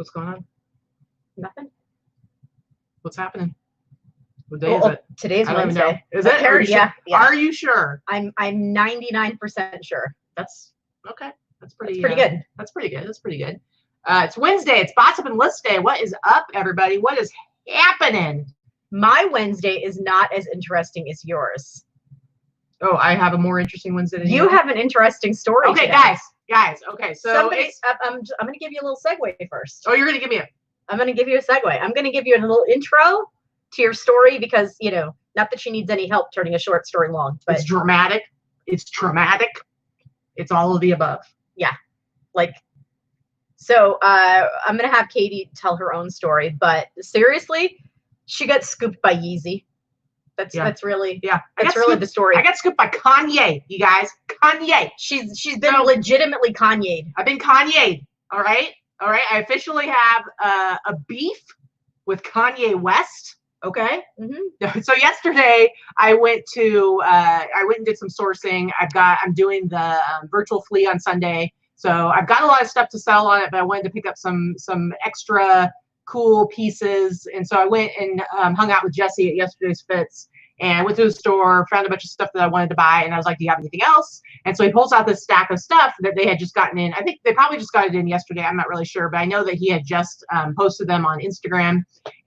What's going on? Nothing. What's happening? What day is it? Today's Wednesday. Is it? Are you sure? Yeah. Are you sure? I'm 99% sure. That's okay. That's pretty good. That's pretty good. That's pretty good. It's Wednesday. It's Bots Up and List Day. What is up, everybody? What is happening? My Wednesday is not as interesting as yours. Oh, I have a more interesting Wednesday than you. You have an interesting story. Okay, today. guys. Okay, so I'm going to give you a little segue first. Oh, you're going to give me I'm going to give you a segue. I'm going to give you a little intro to your story because, not that she needs any help turning a short story long. But it's dramatic. It's traumatic. It's all of the above. Yeah. So I'm going to have Katie tell her own story. But seriously, she got scooped by Yeezy. That's really the story. I got scooped by Kanye, you guys. Kanye. She's been legitimately Kanye'd. I've been Kanye'd. All right. I officially have a beef with Kanye West. Okay. Mm-hmm. So yesterday I went and did some sourcing. I'm doing the virtual flea on Sunday. So I've got a lot of stuff to sell on it, but I wanted to pick up some extra cool pieces. And so I went and hung out with Jesse at yesterday's Fits. And I went to the store, found a bunch of stuff that I wanted to buy, and I was like, do you have anything else? And so he pulls out this stack of stuff that they had just gotten in. I think they probably just got it in yesterday. I'm not really sure, but I know that he had just posted them on Instagram.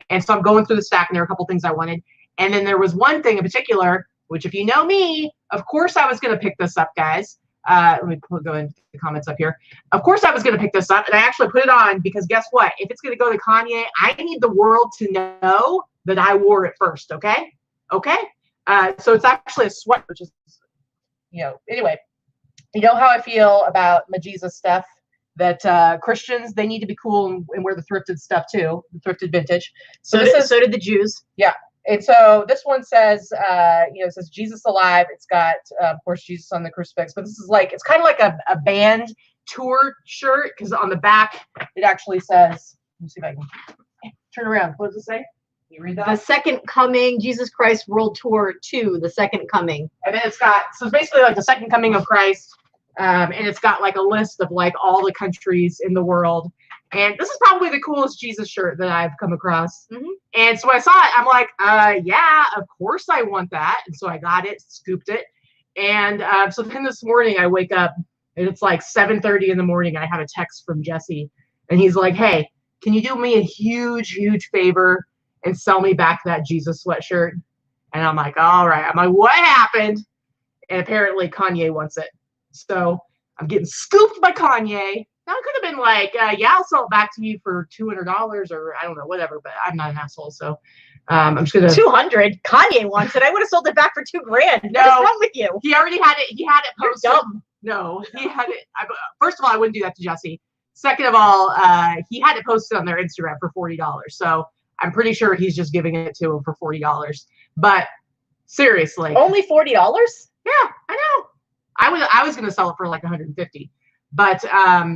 And so I'm going through the stack, and there were a couple things I wanted. And then there was one thing in particular, which if you know me, of course I was going to pick this up, guys. Let me go into the comments up here. Of course I was going to pick this up, and I actually put it on because guess what? If it's going to go to Kanye, I need the world to know that I wore it first, okay? Okay? So it's actually a sweat, which is, anyway. You know how I feel about my Jesus stuff, that Christians, they need to be cool and wear the thrifted stuff too, the thrifted vintage. So did the Jews. Yeah. And so this one says, it says Jesus alive. It's got, of course, Jesus on the crucifix, but this is it's kind of like a band tour shirt because on the back it actually says, let me see if I can turn around. What does it say? You read that? The Second Coming, Jesus Christ World Tour 2, The Second Coming. And then it's basically like the Second Coming of Christ. And it's got a list of all the countries in the world. And this is probably the coolest Jesus shirt that I've come across. Mm-hmm. And so when I saw it, I'm like, yeah, of course I want that. And so I got it, scooped it. And so then this morning I wake up and it's 7:30 in the morning. And I have a text from Jesse. And he's like, hey, can you do me a huge, huge favor and sell me back that Jesus sweatshirt? And I'm like, all right. I'm like, what happened? And apparently Kanye wants it. So I'm getting scooped by Kanye. Now it could have been yeah, I'll sell it back to you for $200 or I don't know, whatever. But I'm not an asshole, so I'm just gonna. $200. Kanye wants it. I would have sold it back for $2,000. No, what's wrong with you? He already had it. He had it posted. You're dumb. No, he had it. First of all, I wouldn't do that to Jesse. Second of all, he had it posted on their Instagram for $40. So I'm pretty sure he's just giving it to him for $40. But seriously, only $40? Yeah, I know. I was gonna sell it for $150, but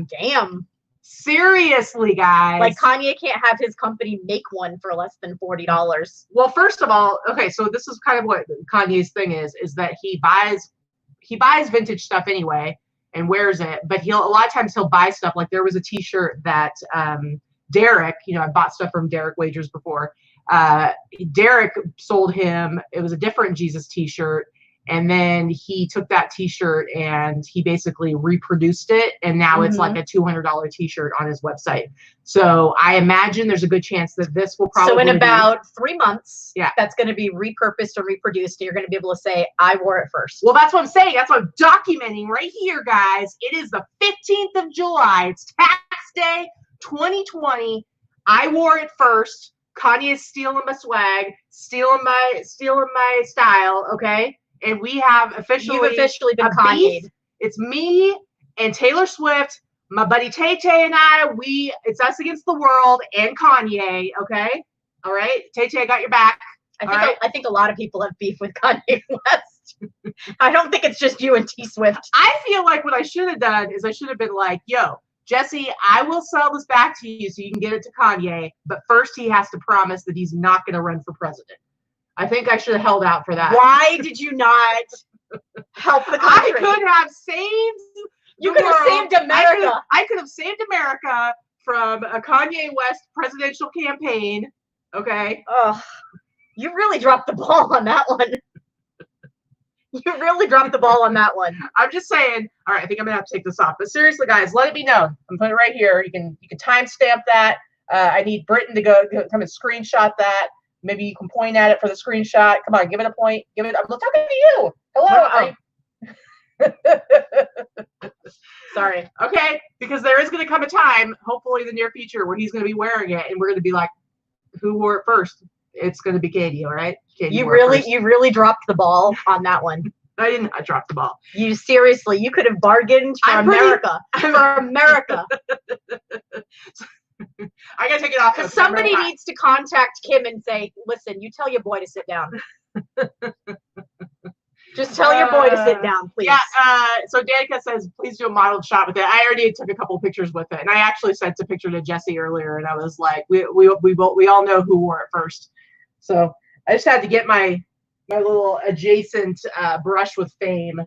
damn. Seriously, guys. Kanye can't have his company make one for less than $40. Well, first of all, okay, so this is kind of what Kanye's thing is that he buys vintage stuff anyway and wears it, but a lot of times he'll buy stuff. There was a T-shirt that Derek, I bought stuff from Derek Wagers before. Derek sold him. It was a different Jesus T-shirt. And then he took that T-shirt and he basically reproduced it. And now it's a $200 T-shirt on his website. So I imagine there's a good chance that this will probably. So in about 3 months, yeah, that's going to be repurposed or reproduced. And you're going to be able to say, I wore it first. Well, that's what I'm saying. That's what I'm documenting right here, guys. It is the 15th of July. It's tax day 2020. I wore it first. Kanye is stealing my swag, stealing my style. Okay. And we have You've officially been Kanye'd. It's me and Taylor Swift, my buddy Tay Tay and I. It's us against the world and Kanye. Okay, all right. Tay Tay, I got your back. I think a lot of people have beef with Kanye West. I don't think it's just you and T Swift. I feel like what I should have done is I should have been like, yo, Jesse, I will sell this back to you so you can get it to Kanye, but first he has to promise that he's not going to run for president. I think I should have held out for that. Why did you not help the country? I could have saved. You could have saved America. I could have saved America from a Kanye West presidential campaign. Okay. Oh, you really dropped the ball on that one. You really dropped the ball on that one. I'm just saying. All right, I think I'm gonna have to take this off. But seriously, guys, let it be known. I'm putting it right here. You can timestamp that. I need Britton to come and screenshot that. Maybe you can point at it for the screenshot. Come on, give it a point. I'm talking to you. Hello. Sorry. Okay, because there is going to come a time, hopefully in the near future, where he's going to be wearing it, and we're going to be like, "Who wore it first?" It's going to be Katie, all right? Katie, you really dropped the ball on that one. I did not drop the ball. You seriously, you could have bargained for America. For America. I gotta take it off. Because somebody needs to contact Kim and say, "Listen, you tell your boy to sit down." Just tell your boy to sit down, please. Yeah. So Danica says, "Please do a modeled shot with it." I already took a couple pictures with it, and I actually sent a picture to Jesse earlier, and I was like, "We all know who wore it first." So I just had to get my little adjacent brush with fame.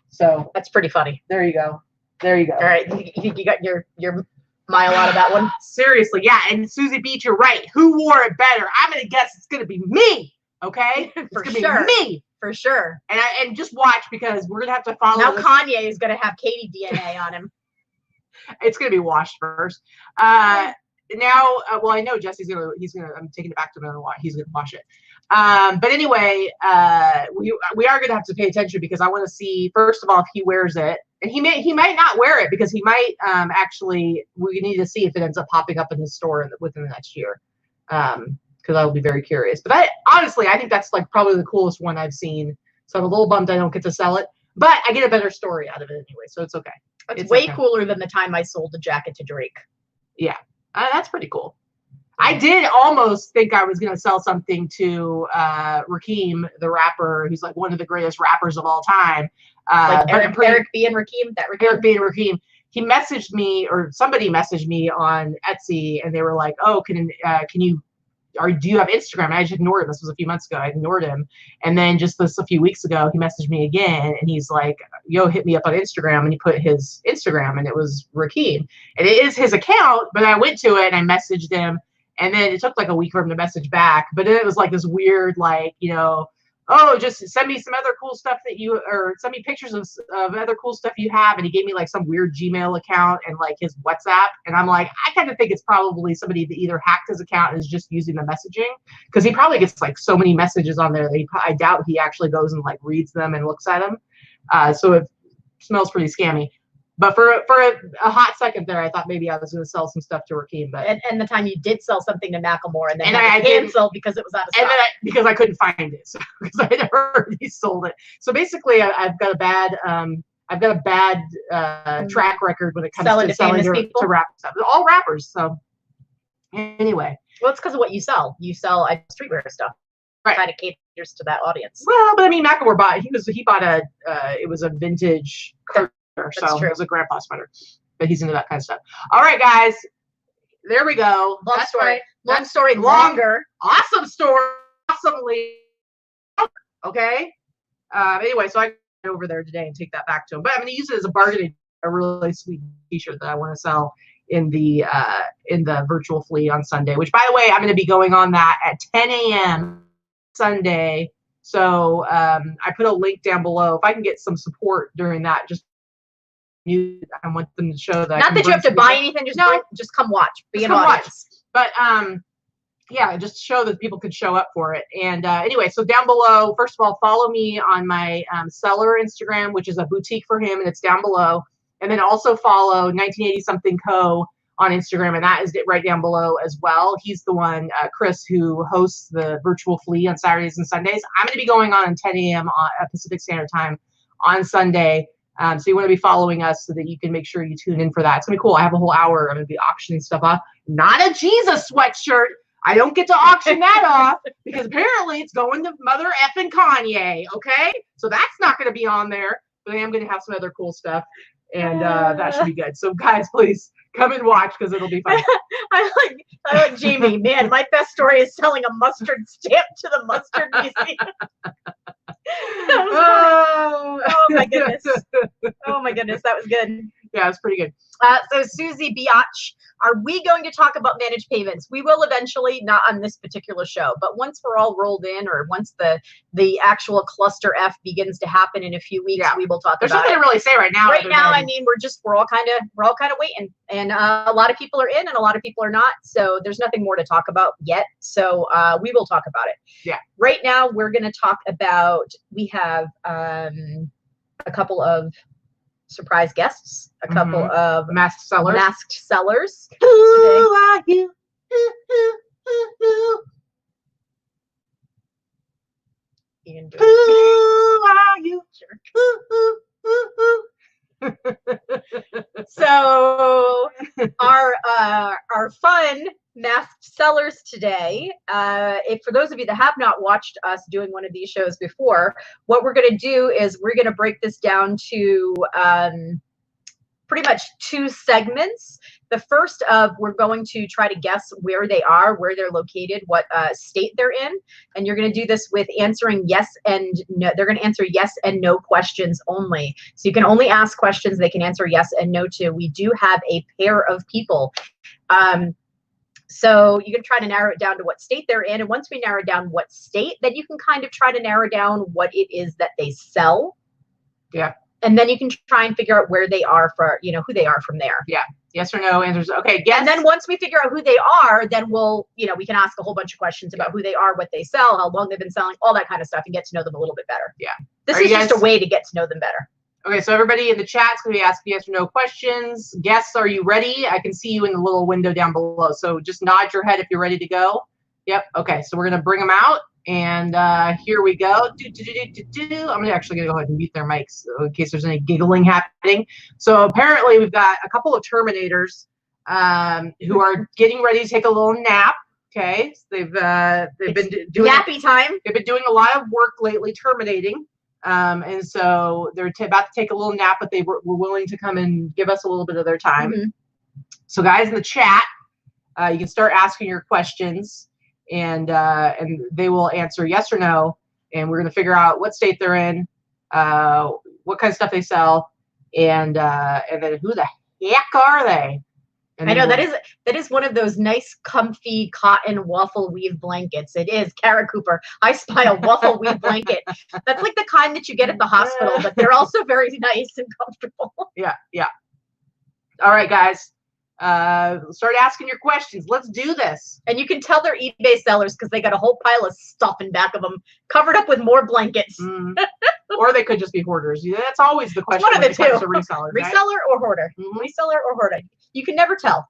So that's pretty funny. There you go. There you go. All right, you got your mile out of that one. Seriously, yeah. And Susie Beach, you're right. Who wore it better? I'm gonna guess it's gonna be me. Okay, for sure. Me. For sure. And just watch, because we're gonna have to follow. Now Kanye is gonna have Katie DNA on him. It's gonna be washed first. Now, well, I know Jesse's gonna. I'm taking it back to him and he's gonna wash it. But anyway, we are gonna have to pay attention, because I want to see, first of all, if he wears it, and he might not wear it, because he might actually. We need to see if it ends up popping up in the store within the next year. Because I will be very curious. But honestly, I think that's like probably the coolest one I've seen. So I'm a little bummed I don't get to sell it, but I get a better story out of it anyway, so it's okay. It's way cooler than the time I sold the jacket to Drake. Yeah, that's pretty cool. I did almost think I was going to sell something to Rakim, the rapper, who's like one of the greatest rappers of all time. Like Eric B. and Rakim? Eric B. and Rakim. He messaged me, or somebody messaged me on Etsy, and they were like, "Oh, can you, or do you have Instagram?" And I just ignored him. This was a few months ago. I ignored him. And then just a few weeks ago, he messaged me again, and he's like, "Yo, hit me up on Instagram." And he put his Instagram, and it was Rakim. And it is his account, but I went to it and I messaged him. And then it took like a week for him to message back. But then it was like this weird, like, "Oh, just send me some other cool stuff or send me pictures of other cool stuff you have." And he gave me like some weird Gmail account and like his WhatsApp. And I'm like, I kind of think it's probably somebody that either hacked his account and is just using the messaging, because he probably gets like so many messages on there that I doubt he actually goes and like reads them and looks at them. So it smells pretty scammy. But for a hot second there, I thought maybe I was going to sell some stuff to Rakim. But and the time you did sell something to Macklemore, and then I canceled because it was out of stock. And then because I couldn't find it, so, because I had heard he sold it. So basically, I've got a bad track record when it comes to selling to rap stuff. All rappers. So anyway, well, it's because of what you sell. You sell streetwear stuff. Right. Kind of caters to that audience. Well, but I mean, Macklemore bought it was a vintage coat. So it was a grandpa sweater, but he's into that kind of stuff. All right, guys, there we go. Long story longer. Awesome story. Awesomely. Okay. Anyway, so I go over there today and take that back to him. But I'm going to use it as a really sweet T-shirt that I want to sell in the virtual flea on Sunday. Which, by the way, I'm going to be going on that at 10 a.m. Sunday. So I put a link down below. If I can get some support during that, I want them to show that. Not that you have to buy anything, just come watch. Be an audience. But yeah, just show that people could show up for it. And anyway, so down below, first of all, follow me on my seller Instagram, which is aboutiqueforhim, and it's down below. And then also follow 1980 something co on Instagram, and that is right down below as well. He's the one, Chris, who hosts the virtual flea on Saturdays and Sundays. I'm going to be going on 10 a.m. Pacific Standard Time on Sunday. So you want to be following us so that you can make sure you tune in for that. It's going to be cool. I have a whole hour. I'm going to be auctioning stuff off. Not a Jesus sweatshirt. I don't get to auction that off because apparently it's going to Mother effing Kanye. Okay? So that's not going to be on there. But I am going to have some other cool stuff. And that should be good. So guys, please come and watch because it'll be fun. I like Jamie. Man, my best story is selling a mustard stamp to the Mustard Museum. Oh my goodness. Oh my goodness, that was good. Yeah, it's pretty good. So Susie Biatch, are we going to talk about managed payments? We will eventually, not on this particular show, but once we're all rolled in, or once the actual cluster F begins to happen in a few weeks, we will talk There's about it. There's nothing to really say right now. Right now, I mean, we're all kind of waiting, and a lot of people are in, and a lot of people are not. So there's nothing more to talk about yet. So we will talk about it. Yeah. Right now, we're going to talk about. We have a couple of surprise guests, a couple of masked sellers. Who are you? Who are you? Sure. So our fun masked sellers today, if for those of you that have not watched us doing one of these shows before, what we're going to do is we're going to break this down to pretty much 2 segments. The first of, we're going to try to guess where they are, where they're located, what state they're in. And you're going to do this with answering yes and no. They're going to answer yes and no questions only. So you can only ask questions they can answer yes and no to. We do have a pair of people. So you can try to narrow it down to what state they're in. And once we narrow down what state, then you can kind of try to narrow down what it is that they sell. Yeah. And then you can try and figure out where they are for, who they are from there. Yeah. Yes or no answers. Okay. Yes. And then once we figure out who they are, then we'll, we can ask a whole bunch of questions about who they are, what they sell, how long they've been selling, all that kind of stuff, and get to know them a little bit better. Yeah. This is just a way to get to know them better. Okay. So everybody in the chat's going to be asking yes or no questions. Guests, are you ready? I can see you in the little window down below. So just nod your head if you're ready to go. Yep. Okay. So we're going to bring them out. And here we go. I'm actually going to go ahead and mute their mics in case there's any giggling happening. So apparently we've got a couple of Terminators who are getting ready to take a little nap. Okay, so they've been doing nappy time. They've been doing a lot of work lately, terminating, and so they're about to take a little nap, but they were willing to come and give us a little bit of their time. So guys in the chat, you can start asking your questions. And they will answer yes or no, and we're going to figure out what state they're in, what kind of stuff they sell, and then who the heck are they? And I know that is one of those nice, comfy cotton waffle weave blankets. It is. Kara Cooper, I spy a waffle weave blanket. That's like the kind that you get at the hospital, but they're also very nice and comfortable. Yeah, yeah. All right, guys. Start asking your questions. Let's do this. And you can tell they're eBay sellers because they got a whole pile of stuff in back of them, covered up with more blankets. Or they could just be hoarders. That's always the question. One of the two. Reseller, right? Reseller or hoarder. Reseller or hoarder. You can never tell.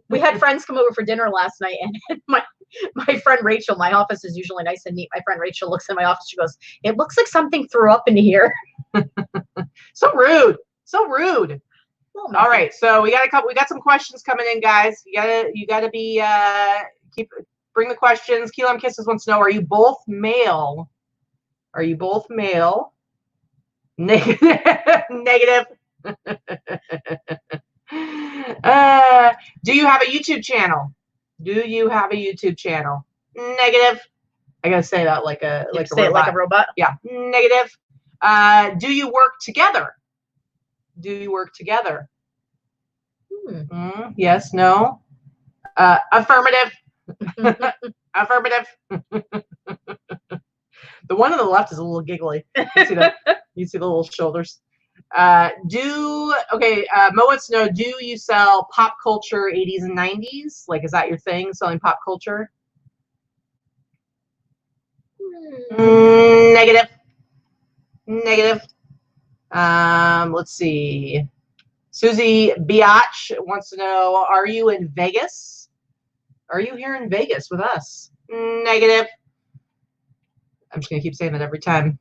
We had friends come over for dinner last night, and my friend Rachel, my office is usually nice and neat. My friend Rachel looks in my office. She goes, "It looks like something threw up in here." So rude. So rude. All right, so we got some questions coming in, guys. You gotta be bring the questions. Keelam Kisses wants to know, are you both male? Are you both male? Negative. Do you have a YouTube channel? Do you have a YouTube channel? Negative. I gotta say that like a robot. Yeah. Negative. Do you work together? Do you work together? Yes, no. Affirmative. Affirmative. The one on the left is a little giggly. You see that? You see the little shoulders. Mo wants to know, do you sell pop culture 80s and 90s? Like, is that your thing, selling pop culture? Negative. Negative. Let's see. Susie Biatch wants to know, are you in Vegas? Are you here in Vegas with us? Negative. I'm just going to keep saying that every time.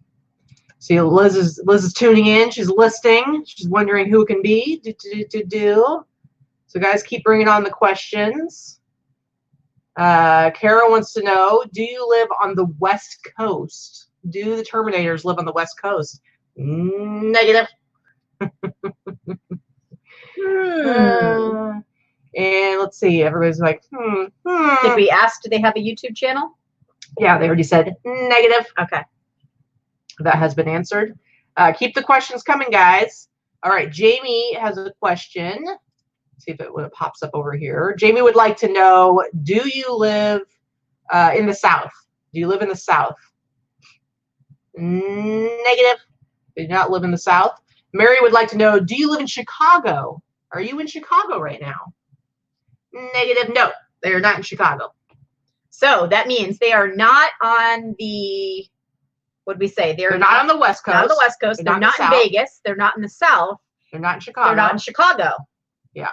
See, Liz is tuning in. She's listening. She's wondering who it can be. So, guys, keep bringing on the questions. Kara wants to know, do you live on the West Coast? Do the Terminators live on the West Coast? Negative. And let's see. Everybody's like, Did we ask, do they have a YouTube channel? Yeah, they already said negative. Okay. That has been answered. Keep the questions coming, guys. All right, Jamie has a question. Let's see if it pops up over here. Jamie would like to know, do you live in the South? Do you live in the South? Negative. Do not live in the South. Mary would like to know, do you live in Chicago? Are you in Chicago right now? Negative. No, they are not in Chicago. So that means they are not on the, what did we say? They're not on the West Coast. Not on the West Coast. They're not in Vegas. They're not in the South. They're not in Chicago. They're not in Chicago. Yeah.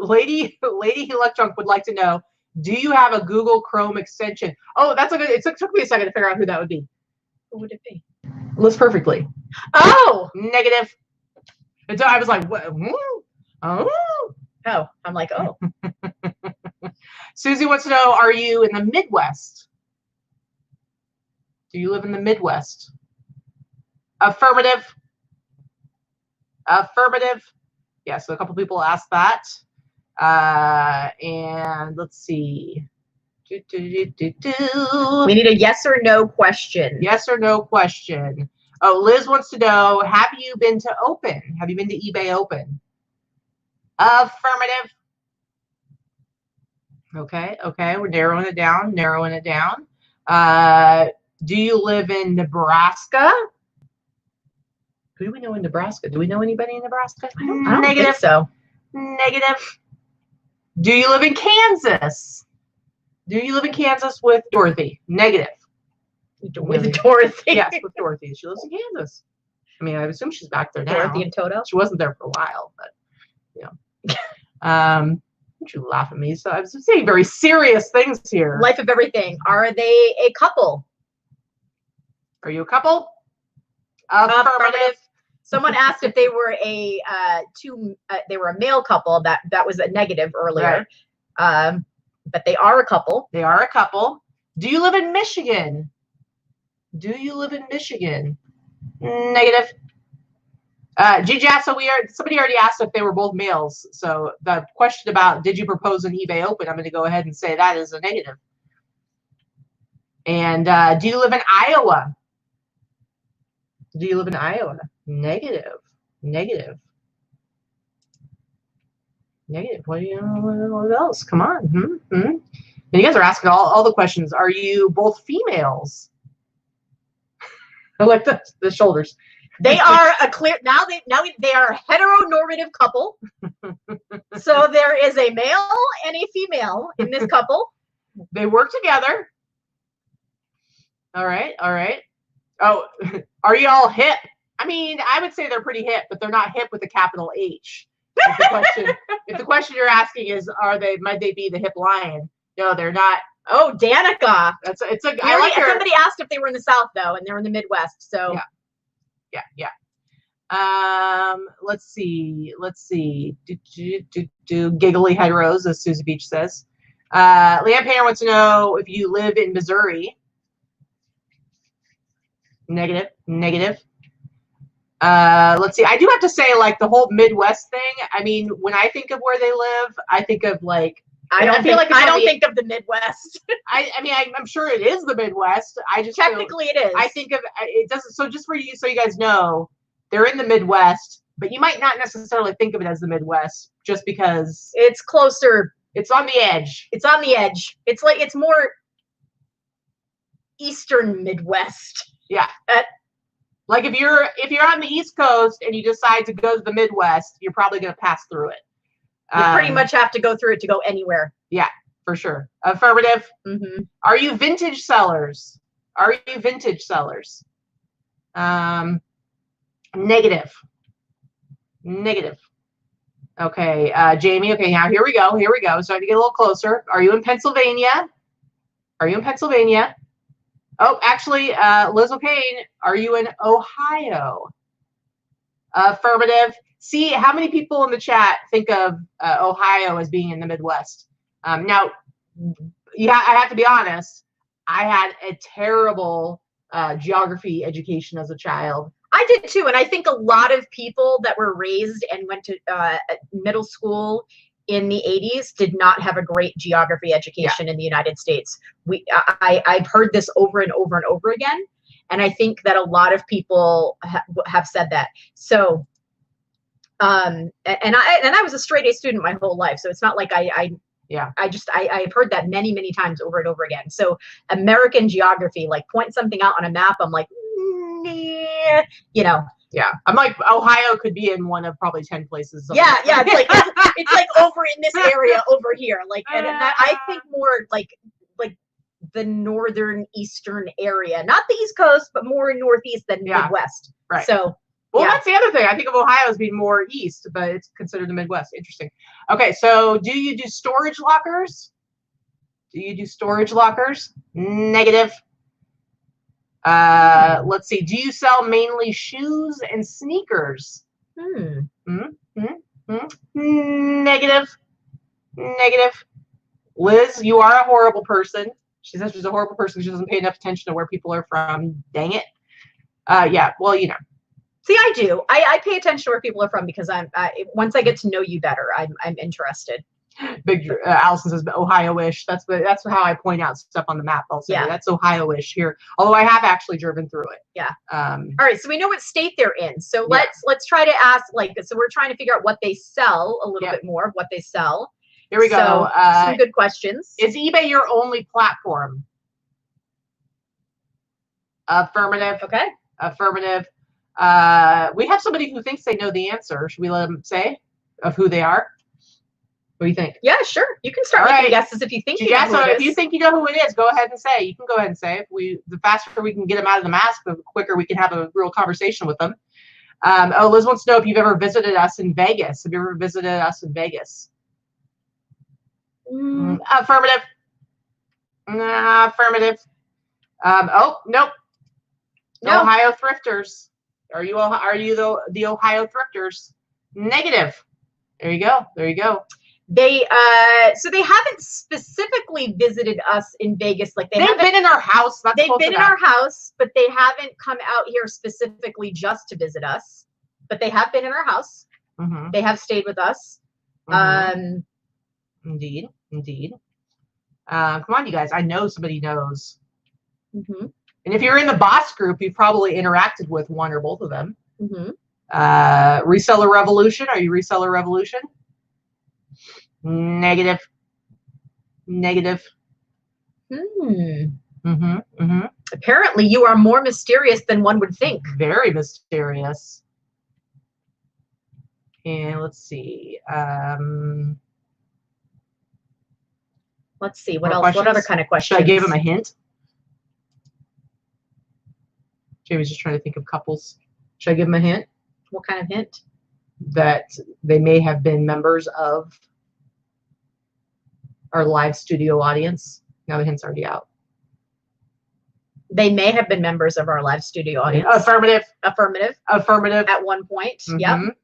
Lady Electron would like to know, do you have a Google Chrome extension? Oh, that's a good, it took me a second to figure out who that would be. Who would it be? Lives Perfectly. Oh! Negative. And so I was like, what? Oh. Oh, I'm like, oh. Susie wants to know, are you in the Midwest? Do you live in the Midwest? Affirmative. Affirmative. Yeah, so a couple people asked that. And let's see. We need a yes or no question. Yes or no question. Oh, Liz wants to know, have you been to Open? Have you been to eBay Open? Affirmative. Okay, we're narrowing it down, do you live in Nebraska? Who do we know in Nebraska? Do we know anybody in Nebraska? I don't think so. Negative. Do you live in Kansas? Do you live in Kansas with Dorothy? Negative. With Dorothy? Yes, with Dorothy. She lives in Kansas. I mean, I assume she's back there now. Dorothy and Toto? She wasn't there for a while, but, you know. Don't you laugh at me? So I was saying very serious things here. Life of everything. Are they a couple? Are you a couple? Affirmative. Someone asked if they were a they were a male couple. That was a negative earlier. Right. But they are a couple. They are a couple. Do you live in Michigan? Do you live in Michigan? Negative. Gigi, so somebody already asked if they were both males. So the question about did you propose an eBay Open, I'm going to go ahead and say that is a negative. And do you live in Iowa? Do you live in Iowa? Negative. Negative. Negative. What else? Come on. And you guys are asking all the questions. Are you both females? I like the shoulders. They are a clear they are a heteronormative couple. So there is a male and a female in this couple. They work together. All right. Oh, are you all hip? I mean, I would say they're pretty hip, but they're not hip with a capital H. If the question you're asking is, might they be the hip lion? No, they're not. Oh, Danica. Somebody asked if they were in the South though, and they're in the Midwest. So yeah. Let's see. Do giggly heteros, as Susie Beach says. Leanne Painter wants to know if you live in Missouri. Negative. Let's see. I do have to say, like, the whole Midwest thing. I mean, when I think of where they live, I think of like. I don't think of the Midwest. I mean, I'm sure it is the Midwest. I just technically it is. I think of it doesn't. So just for you, so you guys know, they're in the Midwest, but you might not necessarily think of it as the Midwest just because it's closer. It's on the edge. It's on the edge. It's like it's more Eastern Midwest. Yeah. Like if you're on the East Coast and you decide to go to the Midwest, you're probably going to pass through it. You pretty much have to go through it to go anywhere. Yeah, for sure. Affirmative. Are you vintage sellers? Negative. Okay, Jamie. Okay, now here we go. Starting to get a little closer. Are you in Pennsylvania? Oh, actually, Liz O'Kane, are you in Ohio? Affirmative. See, how many people in the chat think of Ohio as being in the Midwest? Now, I have to be honest. I had a terrible geography education as a child. I did too, and I think a lot of people that were raised and went to middle school in the 80s did not have a great geography education in the United States. I've heard this over and over and over again, and I think that a lot of people have said that. So And I was a straight A student my whole life, so it's not like I've heard that many times over and over again. So American geography, like point something out on a map, I'm like, nah, you know. Yeah, I'm like, Ohio could be in one of probably 10 places. Yeah, it's like over in this area over here, like, and I think more like the northern eastern area, not the East Coast, but more northeast than Midwest. Right. So. Well, that's the other thing. I think of Ohio as being more east, but it's considered the Midwest. Interesting. Okay, so do you do storage lockers? Do you do storage lockers? Negative. Let's see. Do you sell mainly shoes and sneakers? Negative. Negative. Liz, you are a horrible person. She says she's a horrible person. She doesn't pay enough attention to where people are from. Dang it. Yeah, well, you know. See, I do. I pay attention to where people are from because once I get to know you better, I'm interested. Big Allison says Ohio-ish. That's how I point out stuff on the map. Also, that's Ohio-ish here. Although I have actually driven through it. Yeah. All right. So we know what state they're in. So let's try to ask, like, so we're trying to figure out what they sell a little bit more of what they sell. Here we go. Some good questions. Is eBay your only platform? Affirmative. Okay. Affirmative. We have somebody who thinks they know the answer. Should we let them say of who they are? What do you think? Yeah, sure. You can start making guesses if you think you know who it is. If you think you know who it is, go ahead and say. You can go ahead and say. The faster we can get them out of the mask, the quicker we can have a real conversation with them. Liz wants to know if you've ever visited us in Vegas. Have you ever visited us in Vegas? Affirmative. Affirmative. Oh, nope. No. Ohio thrifters. Are you the Ohio thrifters? Negative. There you go. There you go. So they haven't specifically visited us in Vegas. Like they've been in our house. They've been in our house, but they haven't come out here specifically just to visit us. But they have been in our house. They have stayed with us. Indeed. Come on, you guys. I know somebody knows. And if you're in the boss group, you've probably interacted with one or both of them. Reseller Revolution. Are you Reseller Revolution? Negative. Negative. Apparently, you are more mysterious than one would think. Very mysterious. And let's see. Let's see. What else? What other kind of questions? Should I give him a hint? Jamie's just trying to think of couples. Should I give him a hint? What kind of hint? That they may have been members of our live studio audience. Now the hint's already out. They may have been members of our live studio audience. Affirmative. Affirmative. Affirmative. At one point. Yep.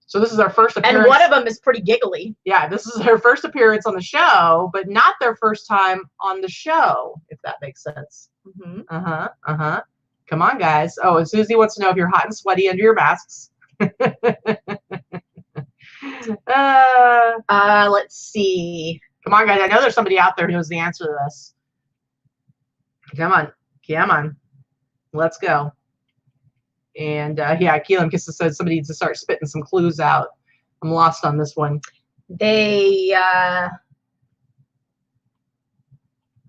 So this is our first appearance. And one of them is pretty giggly. Yeah, this is their first appearance on the show, but not their first time on the show, if that makes sense. Come on, guys. Oh, and Susie wants to know if you're hot and sweaty under your masks. Let's see. Come on, guys. I know there's somebody out there who knows the answer to this. Come on. Come on. Let's go. And yeah, Keelan Kissa said somebody needs to start spitting some clues out. I'm lost on this one.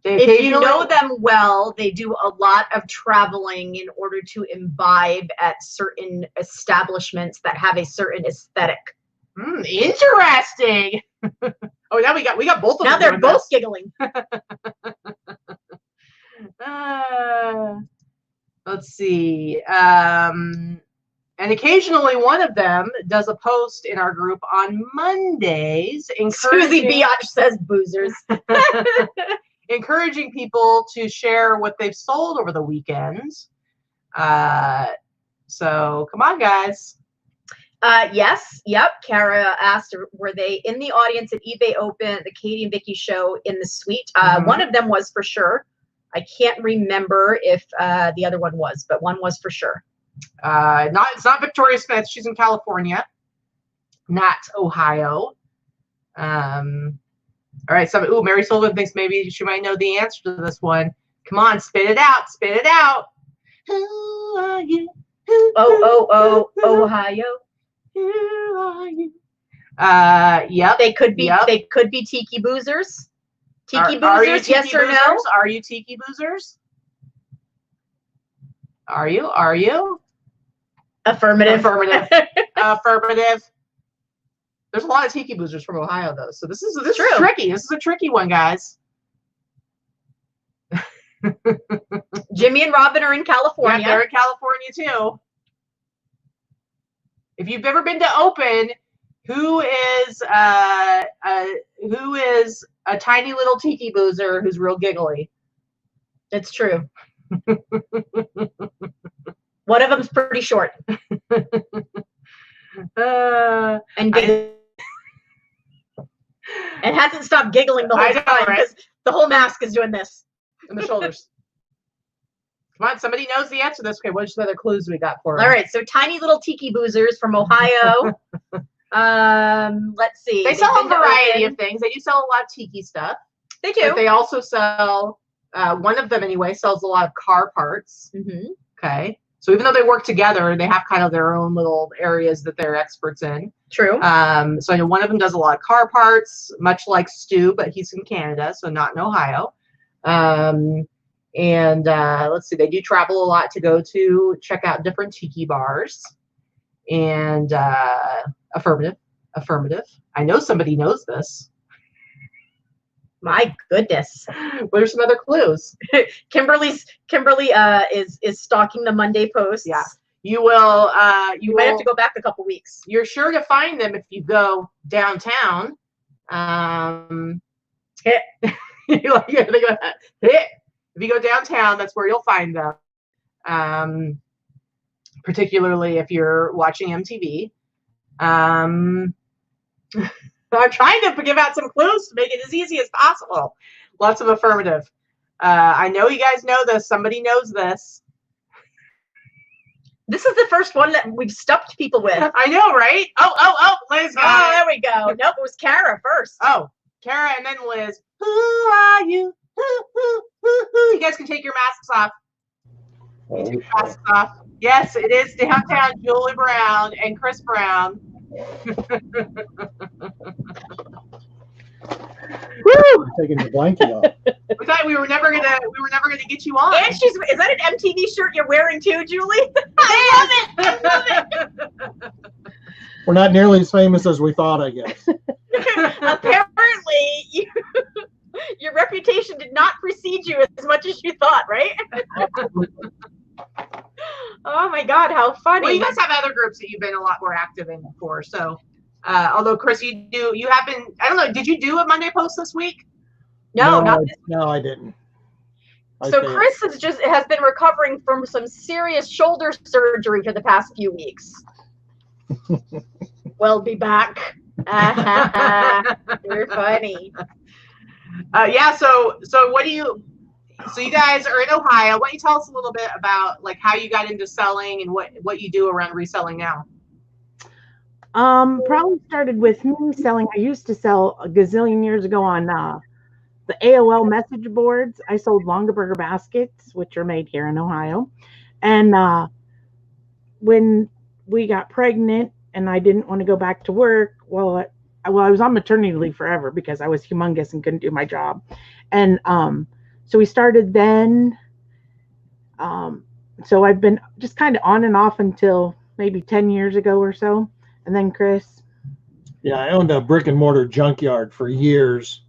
If you know them well, they do a lot of traveling in order to imbibe at certain establishments that have a certain aesthetic. Interesting. Oh, now we got both of them. Now they're both giggling. Let's see. And occasionally one of them does a post in our group on Mondays. Susie Biatch says boozers. Encouraging people to share what they've sold over the weekends. So come on, guys. Yes. Yep. Kara asked, were they in the audience at eBay Open, the Katie and Vicky show in the suite? One of them was for sure. I can't remember if the other one was, but one was for sure. It's not Victoria Smith. She's in California, not Ohio. All right. So, Mary Sullivan thinks maybe she might know the answer to this one. Come on, spit it out. Spit it out. Who are you? Oh, Ohio. Who are you? Yep. They could be tiki boozers. Tiki boozers, are you tiki yes or boozers? no? Are you tiki boozers? Are you? Affirmative. Affirmative. There's a lot of tiki boozers from Ohio, though, so this is True. tricky. This is a tricky one, guys. Jimmy and Robin are in California. Yeah, they're in California too. If you've ever been to Open, who is a tiny little tiki boozer who's real giggly? It's true. One of them's pretty short. And hasn't stopped giggling the whole time because the whole mask is doing this. And the shoulders. Come on, somebody knows the answer to this. Okay, what other clues we got for them? All right, so tiny little tiki boozers from Ohio. Let's see. They sell a variety of things. They do sell a lot of tiki stuff. They do. But they also sell, one of them anyway, sells a lot of car parts. Mm-hmm. Okay. So even though they work together, they have kind of their own little areas that they're experts in. True. So I know one of them does a lot of car parts, much like Stu, but he's in Canada, so not in Ohio. Let's see, they do travel a lot to go to check out different tiki bars. And affirmative. I know somebody knows this. My goodness. What are some other clues? Kimberly is stalking the Monday posts. Yeah. You will you might have to go back a couple weeks. You're sure to find them if you go downtown. If you go downtown, that's where you'll find them. Particularly if you're watching MTV. I'm trying to give out some clues to make it as easy as possible. Lots of affirmative. I know you guys know this. Somebody knows this. This is the first one that we've stumped people with. I know, right? Oh, Liz got it. There we go. Nope, it was Kara first. Oh, Kara and then Liz. Who are you? Who? You guys can take your masks off. Take your masks off. Yes, it is downtown Julie Brown and Chris Brown. Woo! Taking the blanket off. We thought we were never gonna get you on. And is that an MTV shirt you're wearing too, Julie? I love it. We're not nearly as famous as we thought, I guess. Apparently, your reputation did not precede you as much as you thought, right? Oh my God, how funny! Well, you guys have other groups that you've been a lot more active in before. So, although Chris, you have been. I don't know. Did you do a Monday post this week? No, I didn't. So Chris has been recovering from some serious shoulder surgery for the past few weeks. We'll be back. You're funny. Yeah. So what do you? So you guys are in Ohio. Why don't you tell us a little bit about like how you got into selling and what you do around reselling now? Probably started with me selling. I used to sell a gazillion years ago on the AOL message boards. I sold Longaberger baskets, which are made here in Ohio. And when we got pregnant and I didn't want to go back to work, I was on maternity leave forever because I was humongous and couldn't do my job. And so we started then. So I've been just kind of on and off until maybe 10 years ago or so. And then Chris. Yeah, I owned a brick and mortar junkyard for years.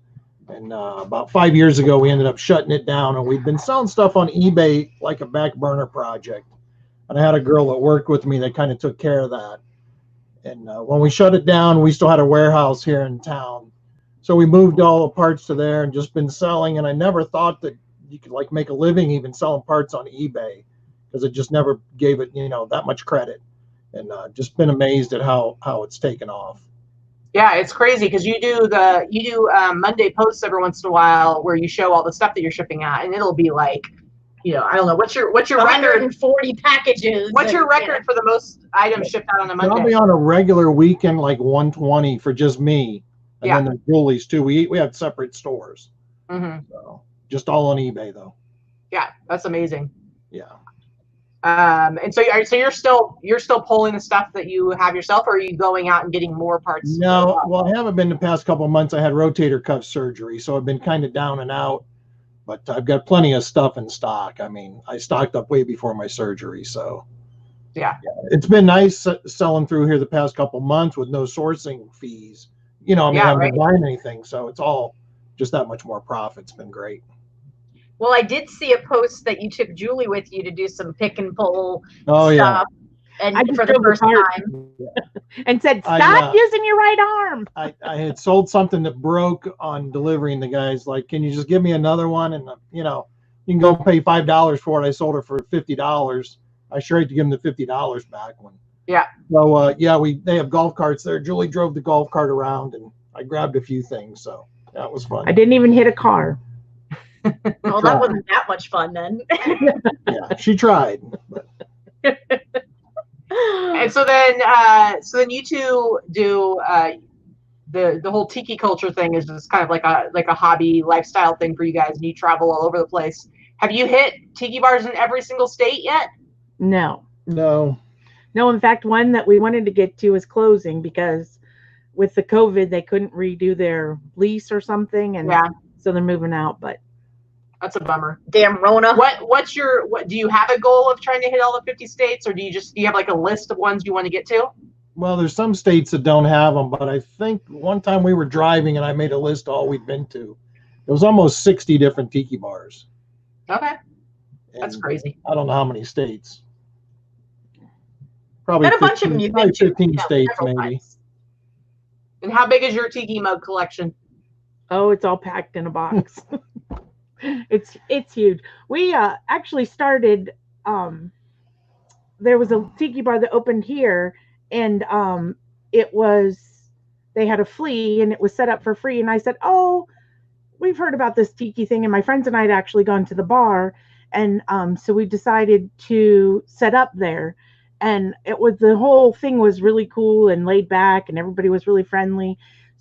And about 5 years ago, we ended up shutting it down. And we've been selling stuff on eBay like a back burner project. And I had a girl that worked with me that kind of took care of that. And when we shut it down, we still had a warehouse here in town. So we moved all the parts to there and just been selling. And I never thought that you could like make a living even selling parts on eBay because it just never gave it, that much credit. And just been amazed at how it's taken off. Yeah, it's crazy because you do Monday posts every once in a while where you show all the stuff that you're shipping out, and it'll be like, I don't know, what's your record? 140 packages. What's your record for the most items shipped out on a Monday? I'll be on a regular weekend like 120 for just me, and then there's Julie's too. We have separate stores, so just all on eBay though. Yeah, that's amazing. Yeah. And so you're still pulling the stuff that you have yourself, or are you going out and getting more parts? No, well, I haven't been the past couple of months. I had rotator cuff surgery, so I've been kind of down and out. But I've got plenty of stuff in stock. I mean, I stocked up way before my surgery, so yeah, it's been nice selling through here the past couple of months with no sourcing fees. You know, I mean, I haven't been buying anything, so it's all just that much more profit. It's been great. Well, I did see a post that you took Julie with you to do some pick and pull stuff. Yeah. And for the first time. And said, stop using your right arm. I had sold something that broke on delivery, and the guy's like, can you just give me another one? And, you can go pay $5 for it. I sold it for $50. I sure hate to give him the $50 back when. Yeah. So, they have golf carts there. Julie drove the golf cart around, and I grabbed a few things. So that was fun. I didn't even hit a car. Well, that wasn't that much fun then. Yeah, she tried. And so then you two do the whole tiki culture thing is just kind of like a hobby lifestyle thing for you guys, and you travel all over the place. Have you hit tiki bars in every single state yet? No. In fact, one that we wanted to get to is closing because with the COVID they couldn't redo their lease or something, and so they're moving out. But that's a bummer. Damn Rona. What do you have a goal of trying to hit all the 50 states, or do you have like a list of ones you want to get to? Well, there's some states that don't have them, but I think one time we were driving and I made a list of all we'd been to. It was almost 60 different tiki bars. Okay. That's crazy. I don't know how many states. Probably and a bunch of them 15 states maybe. Times. And how big is your tiki mug collection? Oh, it's all packed in a box. It's huge. We actually started there was a tiki bar that opened here, and they had a flea and it was set up for free, and I said, oh, we've heard about this tiki thing, and my friends and I had actually gone to the bar, and so we decided to set up there, and the whole thing was really cool and laid back, and everybody was really friendly.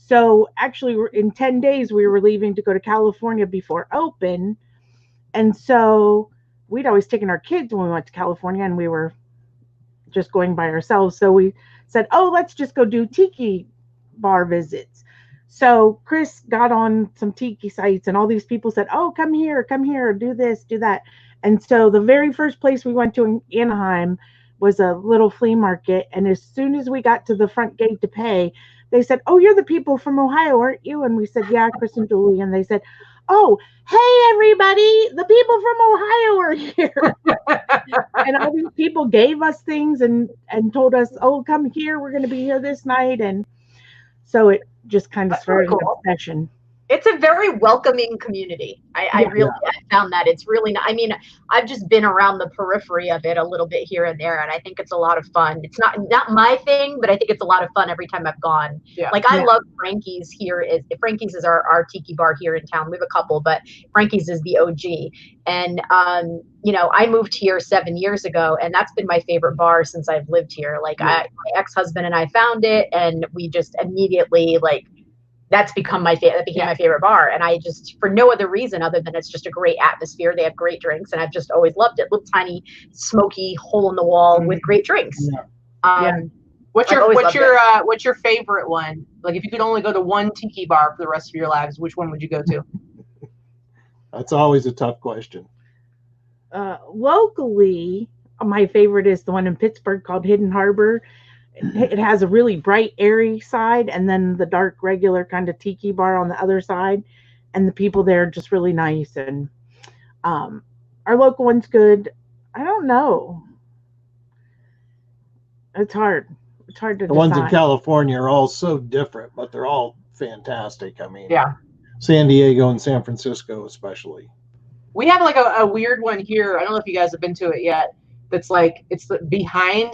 So actually, in 10 days, we were leaving to go to California before open. And so we'd always taken our kids when we went to California, and we were just going by ourselves. So we said, oh, let's just go do tiki bar visits. So Chris got on some tiki sites, and all these people said, oh, come here, do this, do that. And so the very first place we went to in Anaheim was a little flea market. And as soon as we got to the front gate to pay, they said, oh, you're the people from Ohio, aren't you? And we said, yeah, Chris and Julie. And they said, oh, hey, everybody, the people from Ohio are here. And all these people gave us things and told us, oh, come here, we're going to be here this night. And so it just kind of started an obsession. It's a very welcoming community. I really found that it's really not, I mean, I've just been around the periphery of it a little bit here and there, and I think it's a lot of fun. It's not my thing, but I think it's a lot of fun every time I've gone. I love Frankie's here. Frankie's is our tiki bar here in town. We have a couple, but Frankie's is the OG. And I moved here 7 years ago, and that's been my favorite bar since I've lived here. My ex-husband and I found it, and we just immediately that became my favorite bar. And I just, for no other reason other than it's just a great atmosphere. They have great drinks, and I've just always loved it. Little tiny smoky hole in the wall with great drinks. What's your favorite one? Like, if you could only go to one tiki bar for the rest of your lives, which one would you go to? That's always a tough question. Locally, my favorite is the one in Pittsburgh called Hidden Harbor. It has a really bright, airy side, and then the dark, regular kind of tiki bar on the other side. And the people there are just really nice. And our local one's good. I don't know. It's hard. It's hard to decide. The ones in California are all so different, but they're all fantastic. I mean, San Diego and San Francisco especially. We have a weird one here. I don't know if you guys have been to it yet. That's it's behind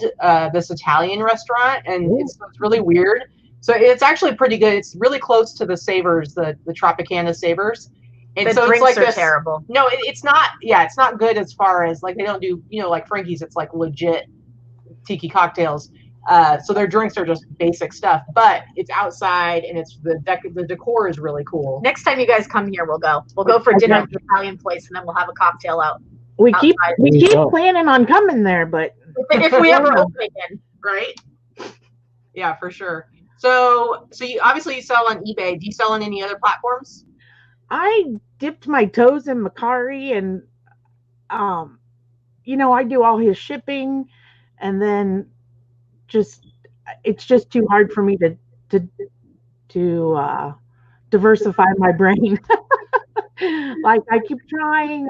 this Italian restaurant, and it's really weird. So it's actually pretty good. It's really close to the Savers, the Tropicana Savers. And the so drinks it's are terrible. No, it's not. Yeah, it's not good as far as they don't do like Frankie's. It's legit tiki cocktails. So their drinks are just basic stuff, but it's outside, and it's the decor is really cool. Next time you guys come here, we'll go for dinner at the Italian place, and then we'll have a cocktail out. We keep Outside. planning on coming there, but if we ever open again. Right? Yeah, for sure. So you obviously sell on eBay. Do you sell on any other platforms? I dipped my toes in Macari, and I do all his shipping, and then it's just too hard for me to diversify my brain. Like I keep trying,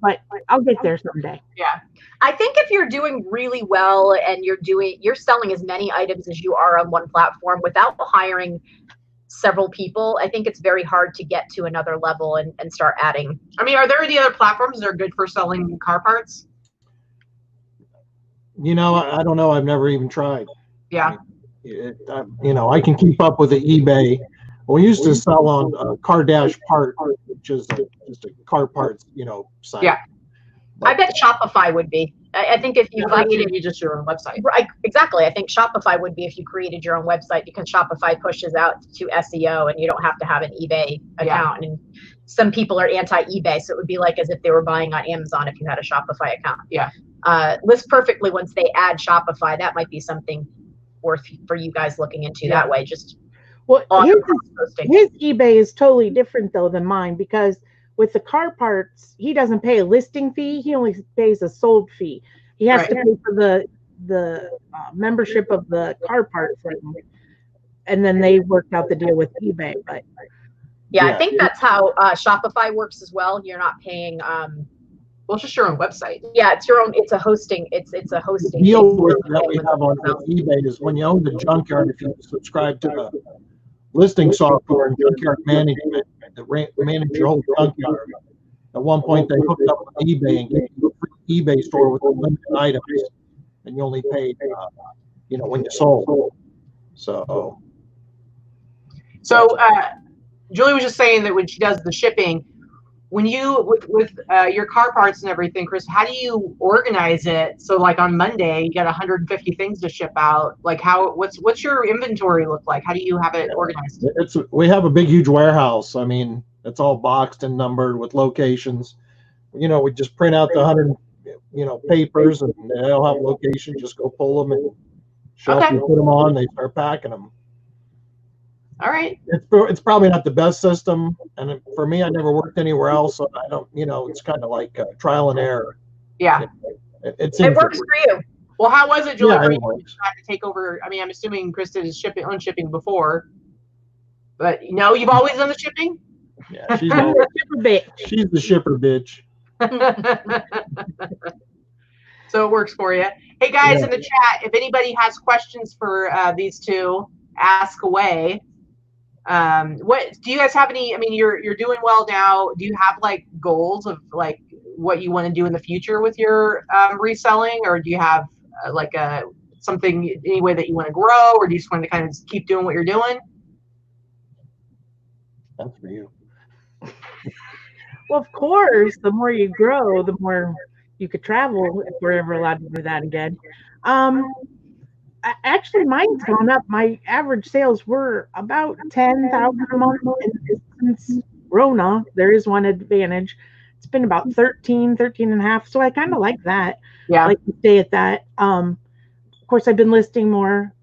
but I'll get there someday. Yeah. I think if you're doing really well and you're selling as many items as you are on one platform without hiring several people, I think it's very hard to get to another level and start adding. I mean, are there any other platforms that are good for selling car parts? I don't know. I've never even tried. Yeah. I can keep up with the eBay. We used to sell on Car Dash Part, which is just a car parts, site. Yeah. But I bet Shopify would be. I think if you created just your own website. Right, exactly. I think Shopify would be if you created your own website, because Shopify pushes out to SEO and you don't have to have an eBay account. And some people are anti-eBay, so it would be like as if they were buying on Amazon if you had a Shopify account. Yeah. List Perfectly, once they add Shopify, that might be something worth for you guys looking into that way. Just his eBay is totally different though than mine, because with the car parts, he doesn't pay a listing fee. He only pays a sold fee. He has to pay for the membership of the car parts thing, and then they worked out the deal with eBay. But I think that's how Shopify works as well. You're not paying. Well, it's just your own website. Yeah, it's your own. It's a hosting. It's a hosting. The deal that we have on eBay is when you own the junkyard, if you subscribe to the listing software and junkyard management that manage your whole junkyard. At one point, they hooked up with eBay and gave you a free eBay store with limited items, and you only paid, when you sold. So Julie was just saying that when she does the shipping, when you with your car parts and everything, Chris, how do you organize it? So like on Monday, you got 150 things to ship out. Like what's your inventory look like? How do you have it organized? We have a big, huge warehouse. I mean, it's all boxed and numbered with locations. We just print out the 100, papers, and they all have locations. Just go pull them and shelf and put them on. They start packing them. All right. It's probably not the best system, and for me, I never worked anywhere else, so I don't. It's kind of like trial and error. Yeah. It works for you. Well, how was it, Julie? Yeah, you had to take over. I mean, I'm assuming Chris did his shipping before, but you've always done the shipping. Yeah, she's the shipper bitch. So it works for you. Hey guys, in the chat, if anybody has questions for these two, ask away. What do you guys have any? I mean, you're doing well now. Do you have like goals of like what you want to do in the future with your reselling, or do you have something any way that you want to grow, or do you just want to kind of keep doing what you're doing? That's for you. Well, of course, the more you grow, the more you could travel if we're ever allowed to do that again. Actually, mine's gone up. My average sales were about 10,000 a month. And since Rona, there is one advantage. It's been about 13 and a half. So I kind of like that. Yeah. I like to stay at that. Of course, I've been listing more.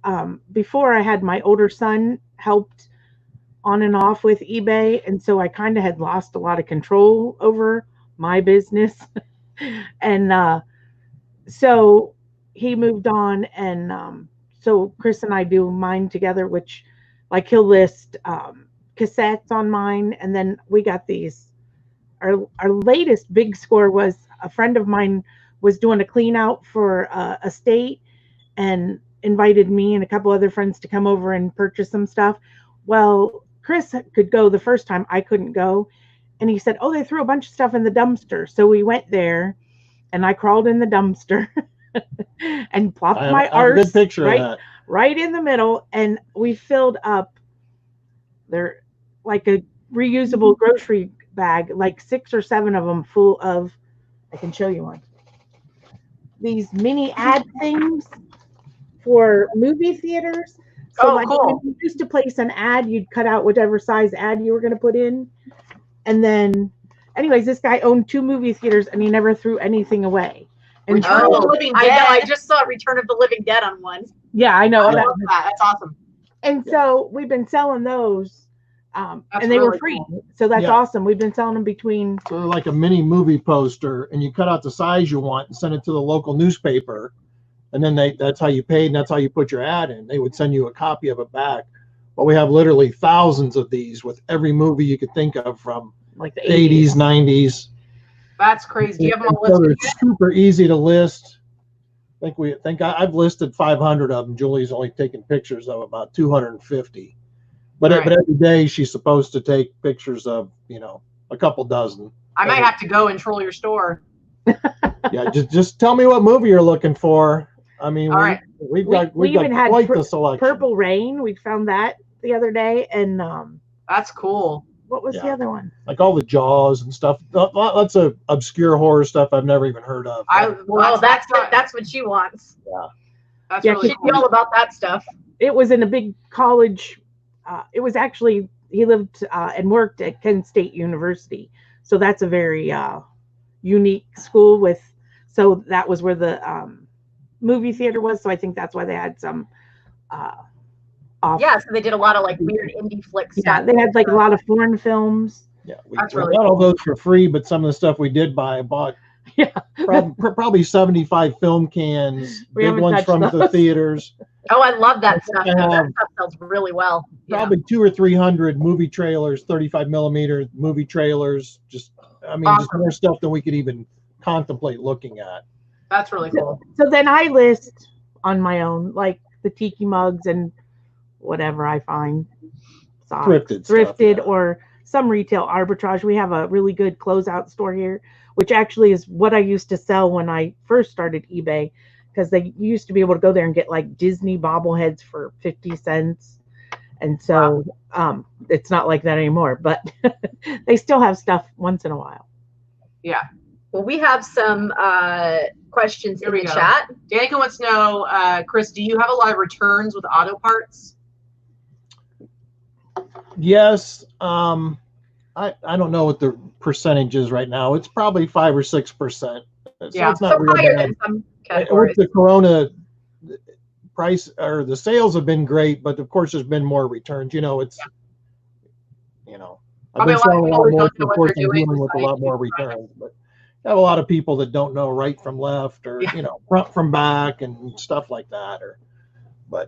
Before I had my older son helped on and off with eBay. And so I kind of had lost a lot of control over my business. And so he moved on, and so Chris and I do mine together, which like he'll list cassettes on mine, and then we got these. Our latest big score was a friend of mine was doing a clean out for a state and invited me and a couple other friends to come over and purchase some stuff. Well, Chris could go the first time, I couldn't go, and he said, "Oh, they threw a bunch of stuff in the dumpster." So we went there, and I crawled in the dumpster and plopped my arse right in the middle, and we filled up there like a reusable grocery bag, like 6 or 7 of them full of, I can show you one, these mini ad things for movie theaters. So cool. When you used to place an ad, you'd cut out whatever size ad you were going to put in, and then anyways, this guy owned 2 movie theaters and he never threw anything away. And Return of the Living I Dead. know. I just saw Return of the Living Dead on one. yeah, I know. I love that. That's awesome. And so we've been selling those, and they really were free. cool. So that's Yeah. awesome. We've been selling them between. So they're like a mini movie poster, and you cut out the size you want and send it to the local newspaper, and then that's how you paid, and that's how you put your ad in. They would send you a copy of it back. But we have literally thousands of these with every movie you could think of from Like the 80s, 90s. That's crazy. Do you have them on So list? they're super easy to list. I've listed 500 of them. Julie's only taken pictures of about 250. But Right. but every day she's supposed to take pictures of, a couple dozen. I might have to go and troll your store. Yeah, just tell me what movie you're looking for. I mean, All right. we've We got even had quite the selection. Purple Rain. We found that the other day, and That's cool. what was the Yeah. other one? Like all the Jaws and stuff. Lots of obscure horror stuff I've never even heard of. Well, that's what she wants. That's Yeah, really She'd cool. be all about that stuff. It was in a big college. It was actually he lived and worked at Kent State University, so that's a very unique school with. So that was where the movie theater was. So I think that's why they had some. Off. Yeah, so they did a lot of like weird indie flick stuff. Yeah, they had like a lot of foreign films. Yeah, we That's got really all cool. those for free, but some of the stuff we did buy, I bought Yeah. probably 75 film cans, We big haven't ones touched from the those. theaters, Oh, I love that stuff. I have- That stuff sells really well. probably 200 or 300 movie trailers, 35 millimeter movie trailers. Just Awesome. more stuff than we could even contemplate looking at. That's really cool. So then I list on my own, like the tiki mugs and whatever I find. Socks, Thrifted stuff, yeah. or some retail arbitrage. We have a really good closeout store here, which actually is what I used to sell when I first started eBay, because they used to be able to go there and get like Disney bobbleheads for 50 cents. And so it's not like that anymore, but they still have stuff once in a while. Yeah. Well, we have some questions Here in we the go. chat. Danica wants to know, Chris, do you have a lot of returns with auto parts? Yes. I don't know what the percentage is right now. It's probably 5 or 6%. So Yeah. it's not So real higher bad. than some With categories. the Corona price, or the sales have been great, but of course there's been more returns. I've Probably been a lot of selling a people lot who more, don't know so of what course they're I'm doing dealing with a with lot more returns. But I have a lot of people that don't know right from left, or front from back, and stuff like that. A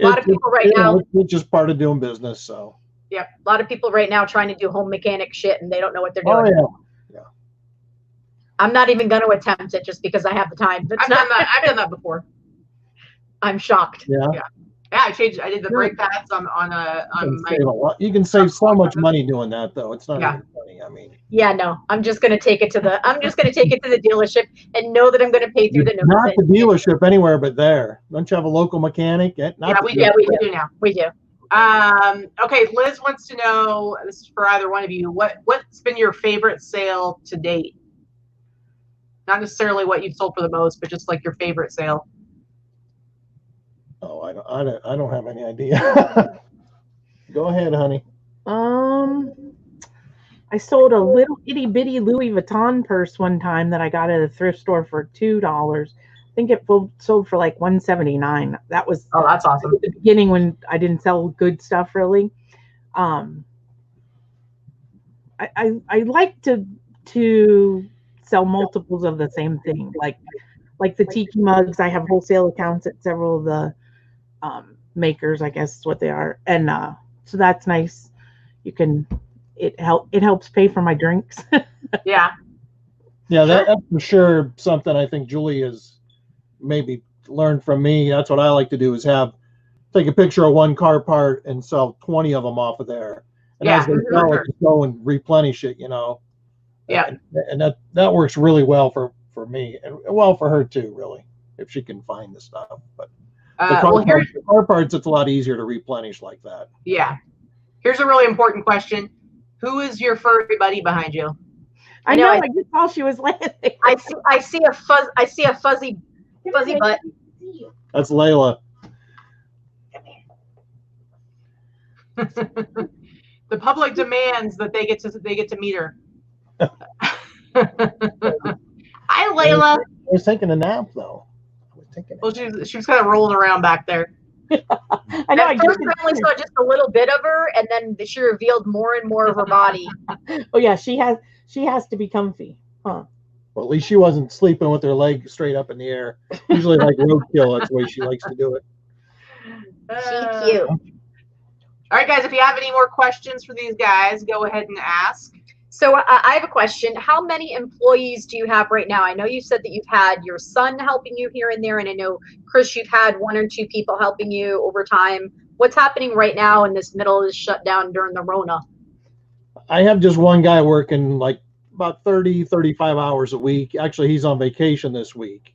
lot of people right now. It's just part of doing business. So. Yeah, a lot of people right now trying to do home mechanic shit and they don't know what they're Oh doing. yeah. I'm not even going to attempt it just because I have the time. That's I've done that before. I'm shocked. Yeah. Yeah, I did the brake pads on my. You can save so much money doing that, though. It's not even funny. Yeah, no, I'm just going to take it to the dealership and know that I'm going to pay through the nose. Not the dealership anywhere but there. Don't you have a local mechanic? We do now. We do. Okay, Liz wants to know, this is for either one of you, what's been your favorite sale to date? Not necessarily what you've sold for the most, but just like your favorite sale. Oh, I don't have any idea. Go ahead, honey. I sold a little itty bitty Louis Vuitton purse one time that I got at a thrift store for $2. I think it sold for like $179. That was That's awesome. at the beginning when I didn't sell good stuff really. I like to sell multiples of the same thing, like the tiki mugs. I have wholesale accounts at several of the makers, I guess is what they are, and so that's nice. It helps pay for my drinks. Yeah. Yeah, that's for sure something I think Julie has maybe learned from me. That's what I like to do, is take a picture of one car part and sell 20 of them off of there. And as they sell it, just go and replenish it, Yeah. And that works really well for me, and well for her too, really, if she can find the stuff. But the car parts, it's a lot easier to replenish like that. Yeah. Here's a really important question. Who is your furry buddy behind you? I know. I just saw she was landing. I see a fuzzy butt. That's Layla. The public demands that they get to meet her. Hi, Layla. I was taking a nap though. Well, she was kind of rolling around back there. I know. At first, I only saw just a little bit of her, and then she revealed more and more of her body. Oh yeah, she has to be comfy, huh? Well, at least she wasn't sleeping with her leg straight up in the air. Usually, like roadkill, that's the way she likes to do it. She's cute. All right, guys. If you have any more questions for these guys, go ahead and ask. So I have a question. How many employees do you have right now? I know you said that you've had your son helping you here and there, and I know, Chris, you've had 1 or 2 people helping you over time. What's happening right now in this middle of this shutdown during the Rona? I have just one guy working like about 30, 35 hours a week. Actually, he's on vacation this week.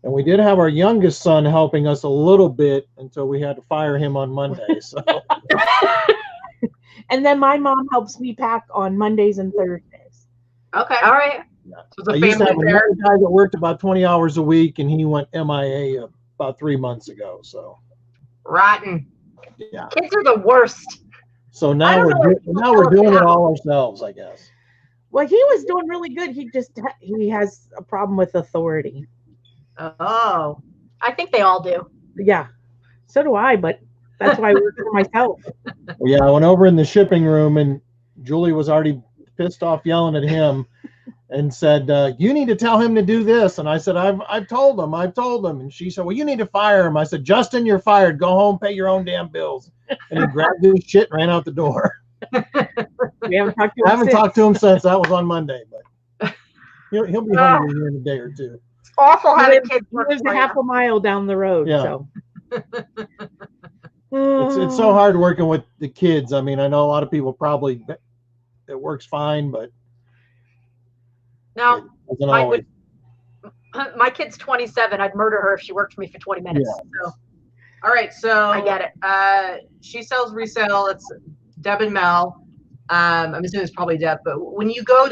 And we did have our youngest son helping us a little bit until we had to fire him on Monday. So. And then my mom helps me pack on Mondays and Thursdays. Okay. All right. Yeah. So I used to have another guy that worked about 20 hours a week, and he went MIA about 3 months ago. So rotten. Yeah. Kids are the worst. So now we're doing it all ourselves, I guess. Well, he was doing really good. He has a problem with authority. Oh. I think they all do. Yeah. So do I, but that's why I work for myself. Well, yeah, I went over in the shipping room, and Julie was already pissed off yelling at him and said, you need to tell him to do this. And I said, I've told him. And she said, well, you need to fire him. I said, Justin, you're fired. Go home, pay your own damn bills. And he grabbed his shit and ran out the door. We haven't talked to him I haven't talked to him since. That was on Monday, but he'll be hungry here in a day or two. It's awful having kids He work lives for a you. half a mile down the road. Yeah. So. It's so hard working with the kids. I mean, I know a lot of people probably it works fine, but no, it doesn't always. My kid's 27. I'd murder her if she worked for me for 20 minutes. Yeah. So All right, so I get it. She sells resale. It's Deb and Mel. I'm assuming it's probably Deb. But when you go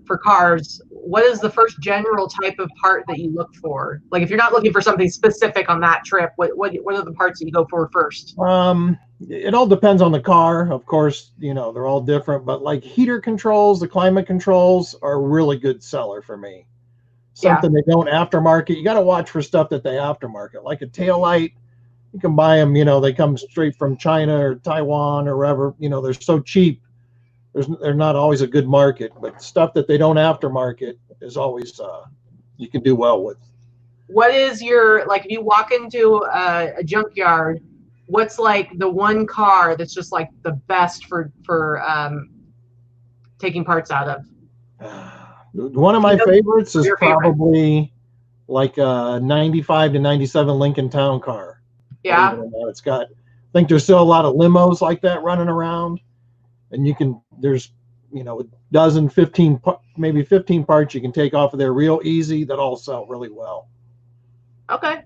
for cars, what is the first general type of part that you look for? Like if you're not looking for something specific on that trip, what are the parts that you go for first? It all depends on the car. Of course, they're all different, but like heater controls, the climate controls are a really good seller for me. Something they don't aftermarket. You got to watch for stuff that they aftermarket, like a taillight. You can buy them, they come straight from China or Taiwan or wherever. They're so cheap. They're not always a good market, but stuff that they don't aftermarket is always you can do well with. What is your, like, if you walk into a junkyard, what's like the one car that's just like the best for taking parts out of? One of my favorites is probably like a 95 to 97 Lincoln Town car. Yeah. It's got, I think there's still a lot of limos like that running around, and there's a dozen, 15, maybe 15 parts you can take off of there real easy that all sell really well. Okay.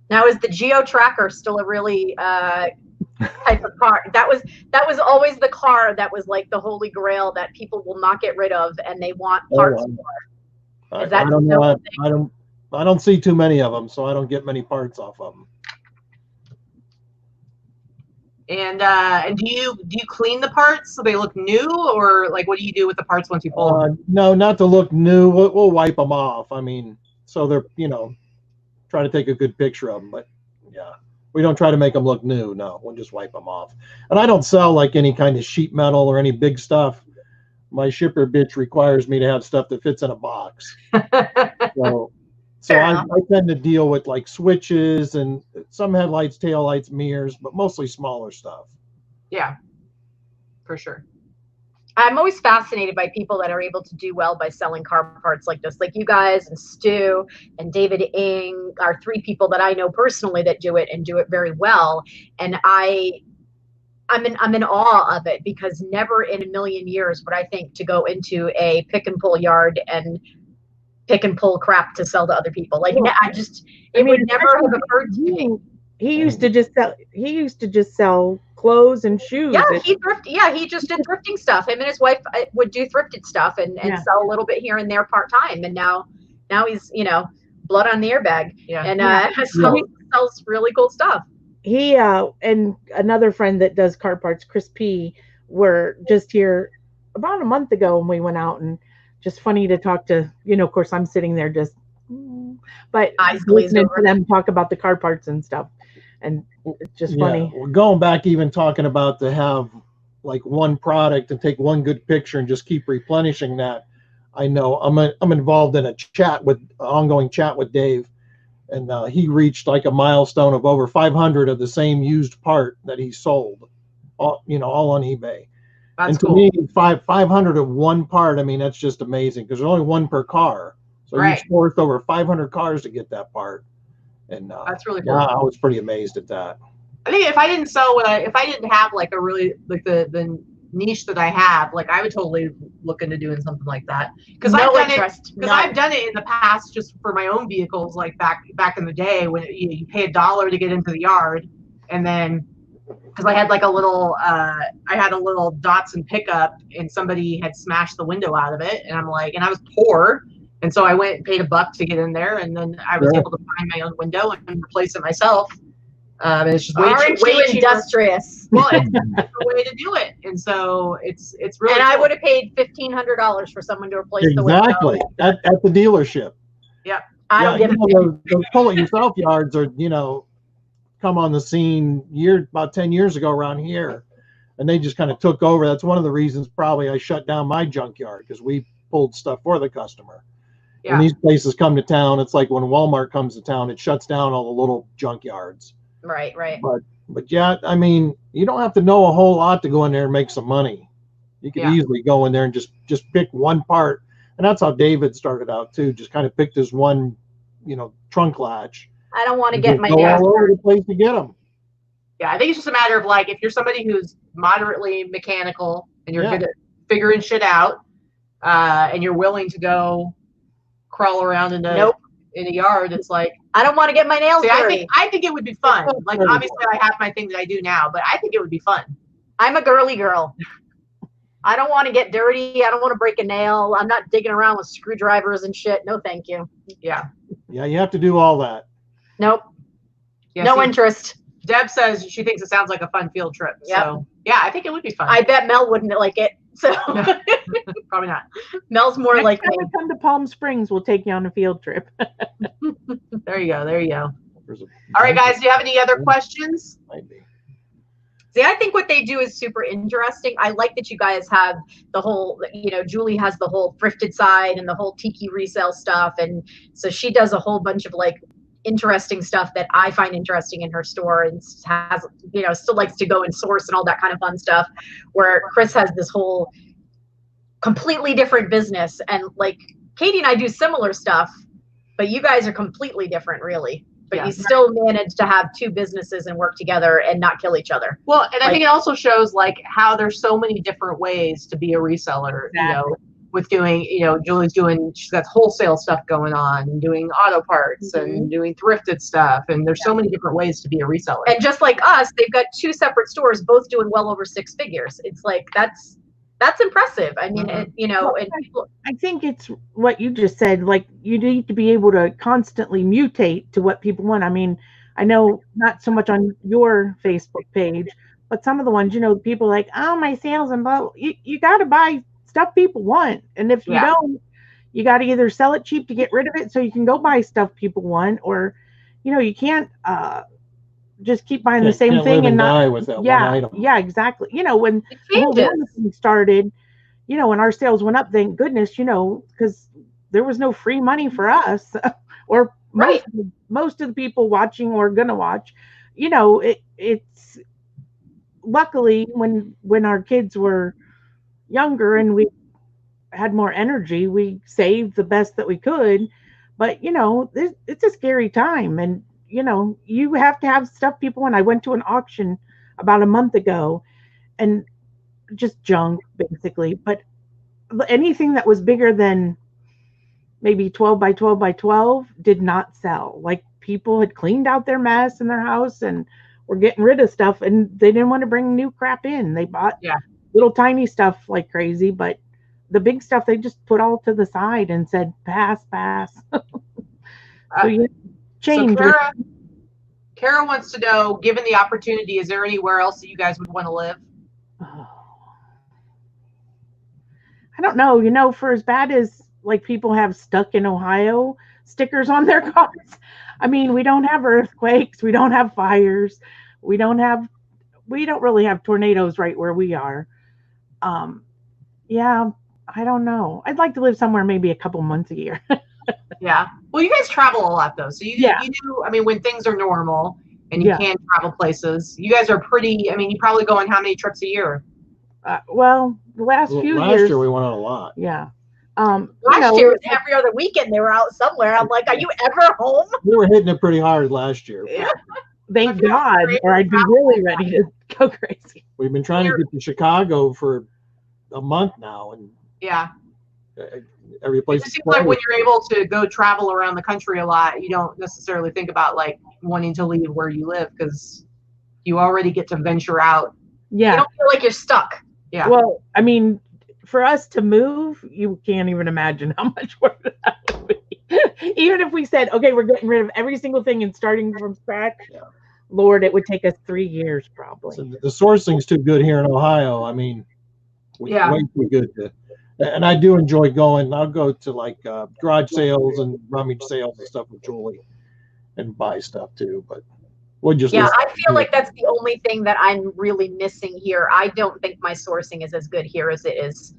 Now, is the Geo Tracker still a really type of car? That was always the car that was like the holy grail that people will not get rid of, and they want parts for. I don't know. I don't see too many of them, so I don't get many parts off of them. And do you clean the parts so they look new, or like what do you do with the parts once you pull them? No, not to look new. We'll wipe them off. I mean, so they're try to take a good picture of them, but yeah, we don't try to make them look new. No, we'll just wipe them off. And I don't sell like any kind of sheet metal or any big stuff. My shipper bitch requires me to have stuff that fits in a box. So I tend to deal with like switches and some headlights, taillights, mirrors, but mostly smaller stuff. Yeah, for sure. I'm always fascinated by people that are able to do well by selling car parts like this, like you guys and Stu and David Ing are 3 people that I know personally that do it and do it very well. And I'm in awe of it, because never in a million years would I think to go into a pick and pull yard and pick and pull crap to sell to other people. Like it would never have occurred to me. He used to just sell clothes and shoes. Yeah, he just did thrifting stuff. Him and his wife would do thrifted stuff and sell a little bit here and there part time. And now he's blood on the airbag. Yeah. And so he sells really cool stuff. he and another friend that does car parts, Chris P, were just here about a month ago, and we went out, and just funny to talk to. Of course, I'm sitting there just, but Eyes glazed listening to over. them talk about the car parts and stuff, and it's just funny. We're going back, even talking about to have like one product and take one good picture and just keep replenishing that. I know I'm involved in a ongoing chat with Dave, and he reached like a milestone of over 500 of the same used part that he sold, all on eBay. That's and to cool. me, 500 of one part, I mean, that's just amazing, because there's only one per car. So Right. you sourced over 500 cars to get that part. And That's really cool. yeah, I was pretty amazed at that. I think if I didn't have like a really like the niche that I have, like I would totally look into doing something like that, because No I've done interest. it. Because I've done it in the past, just for my own vehicles, like back in the day when you pay $1 to get into the yard, and then because I had like a little Datsun pickup, and somebody had smashed the window out of it, and I'm like, and I was poor, and so I went and paid $1 to get in there, and then I was Sure. able to find my own window and replace it myself. And it's just Aren't you way cheaper. industrious? Well, it's a way to do it, and so it's really. And I cool. would have paid $1,500 for someone to replace the Exactly. window. At the dealership. I don't give a those pull it yourself yards are, come on the scene about 10 years ago around here, and they just kind of took over. That's one of the reasons probably I shut down my junkyard, because we pulled stuff for the customer. Yeah. When these places come to town, it's like when Walmart comes to town, it shuts down all the little junkyards. Right. But yeah, I mean, you don't have to know a whole lot to go in there and make some money. You could easily go in there and just pick one part. And that's how David started out too. Just kind of picked his one, trunk latch. I don't want to and get just my go nails all over hurt. the place to get them. Yeah, I think it's just a matter of like, if you're somebody who's moderately mechanical and you're good at figuring shit out, and you're willing to go crawl around in a yard, it's like, I don't want to get my nails dirty. I think it would be fun. Like, obviously I have my thing that I do now, but I think it would be fun. I'm a girly girl. I don't want to get dirty. I don't want to break a nail. I'm not digging around with screwdrivers and shit. No, thank you. Yeah. Yeah, you have to do all that. Nope. Yeah, no interest. Deb says she thinks it sounds like a fun field trip. Yep. So yeah, I think it would be fun. I bet Mel wouldn't like it. So probably not. Mel's more Next like time we come to Palm Springs, we'll take you on a field trip. There you go. There's All right, guys. Do you have any other questions? Might be. See, I think what they do is super interesting. I like that you guys have the whole, Julie has the whole thrifted side and the whole tiki resale stuff. And so she does a whole bunch of like interesting stuff that I find interesting in her store, and has, still likes to go and source and all that kind of fun stuff, where Chris has this whole completely different business. And like Katie and I do similar stuff, but you guys are completely different, really. But you still manage to have two businesses and work together and not kill each other. Well, and I think it also shows like how there's so many different ways to be a reseller. Exactly. With doing, she's got wholesale stuff going on, and doing auto parts and doing thrifted stuff, and there's so many different ways to be a reseller. And just like us, they've got two separate stores, both doing well over 6 figures. It's like that's impressive. I mean, and people, I think it's what you just said. Like, you need to be able to constantly mutate to what people want. I mean, I know not so much on your Facebook page, but some of the ones, people are like, oh, my sales and blah. You got to buy stuff people want, and if you don't, you got to either sell it cheap to get rid of it so you can go buy stuff people want, or you can't just keep buying the same thing and not die with that one item. Yeah, exactly. When the thing started, when our sales went up, thank goodness, because there was no free money for us or most of the people watching or gonna watch. It's luckily when our kids were younger and we had more energy, we saved the best that we could. But it's a scary time, and you have to have stuff people want. I went to an auction about a month ago, and just junk basically, but anything that was bigger than maybe 12 by 12 by 12 did not sell. Like, people had cleaned out their mess in their house and were getting rid of stuff, and they didn't want to bring new crap in. They bought little tiny stuff like crazy, but the big stuff they just put all to the side and said pass. So change. So Kara wants to know, given the opportunity, is there anywhere else that you guys would want to live? Oh. I don't know. You know, for as bad as like people have stuck in Ohio stickers on their cars, I mean, we don't have earthquakes, we don't have fires, we don't really have tornadoes right where we are. Yeah, I don't know. I'd like to live somewhere maybe a couple months a year. Yeah. Well, you guys travel a lot though. So you do, I mean, when things are normal and you can travel places, you guys are pretty, I mean, you probably go on how many trips a year? Well, the last few years. Last year we went on a lot. Yeah. Last year, every other weekend they were out somewhere. I'm like, are you ever home? We were hitting it pretty hard last year. Yeah. Thank God, or I'd be really ready to go crazy. We've been trying to get to Chicago for a month now, and every place. It seems like when you're able to go travel around the country a lot, you don't necessarily think about like wanting to leave where you live because you already get to venture out. Yeah. You don't feel like you're stuck. Yeah. Well, I mean, for us to move, you can't even imagine how much work that would be. Even if we said, okay, we're getting rid of every single thing and starting from scratch, Lord, it would take us 3 years probably. So the sourcing's too good here in Ohio. I mean, way too good to. And I do enjoy going. I'll go to like garage sales and rummage sales and stuff with Julie and buy stuff too. But we'll just I feel like that's the only thing that I'm really missing here. I don't think my sourcing is as good here as it is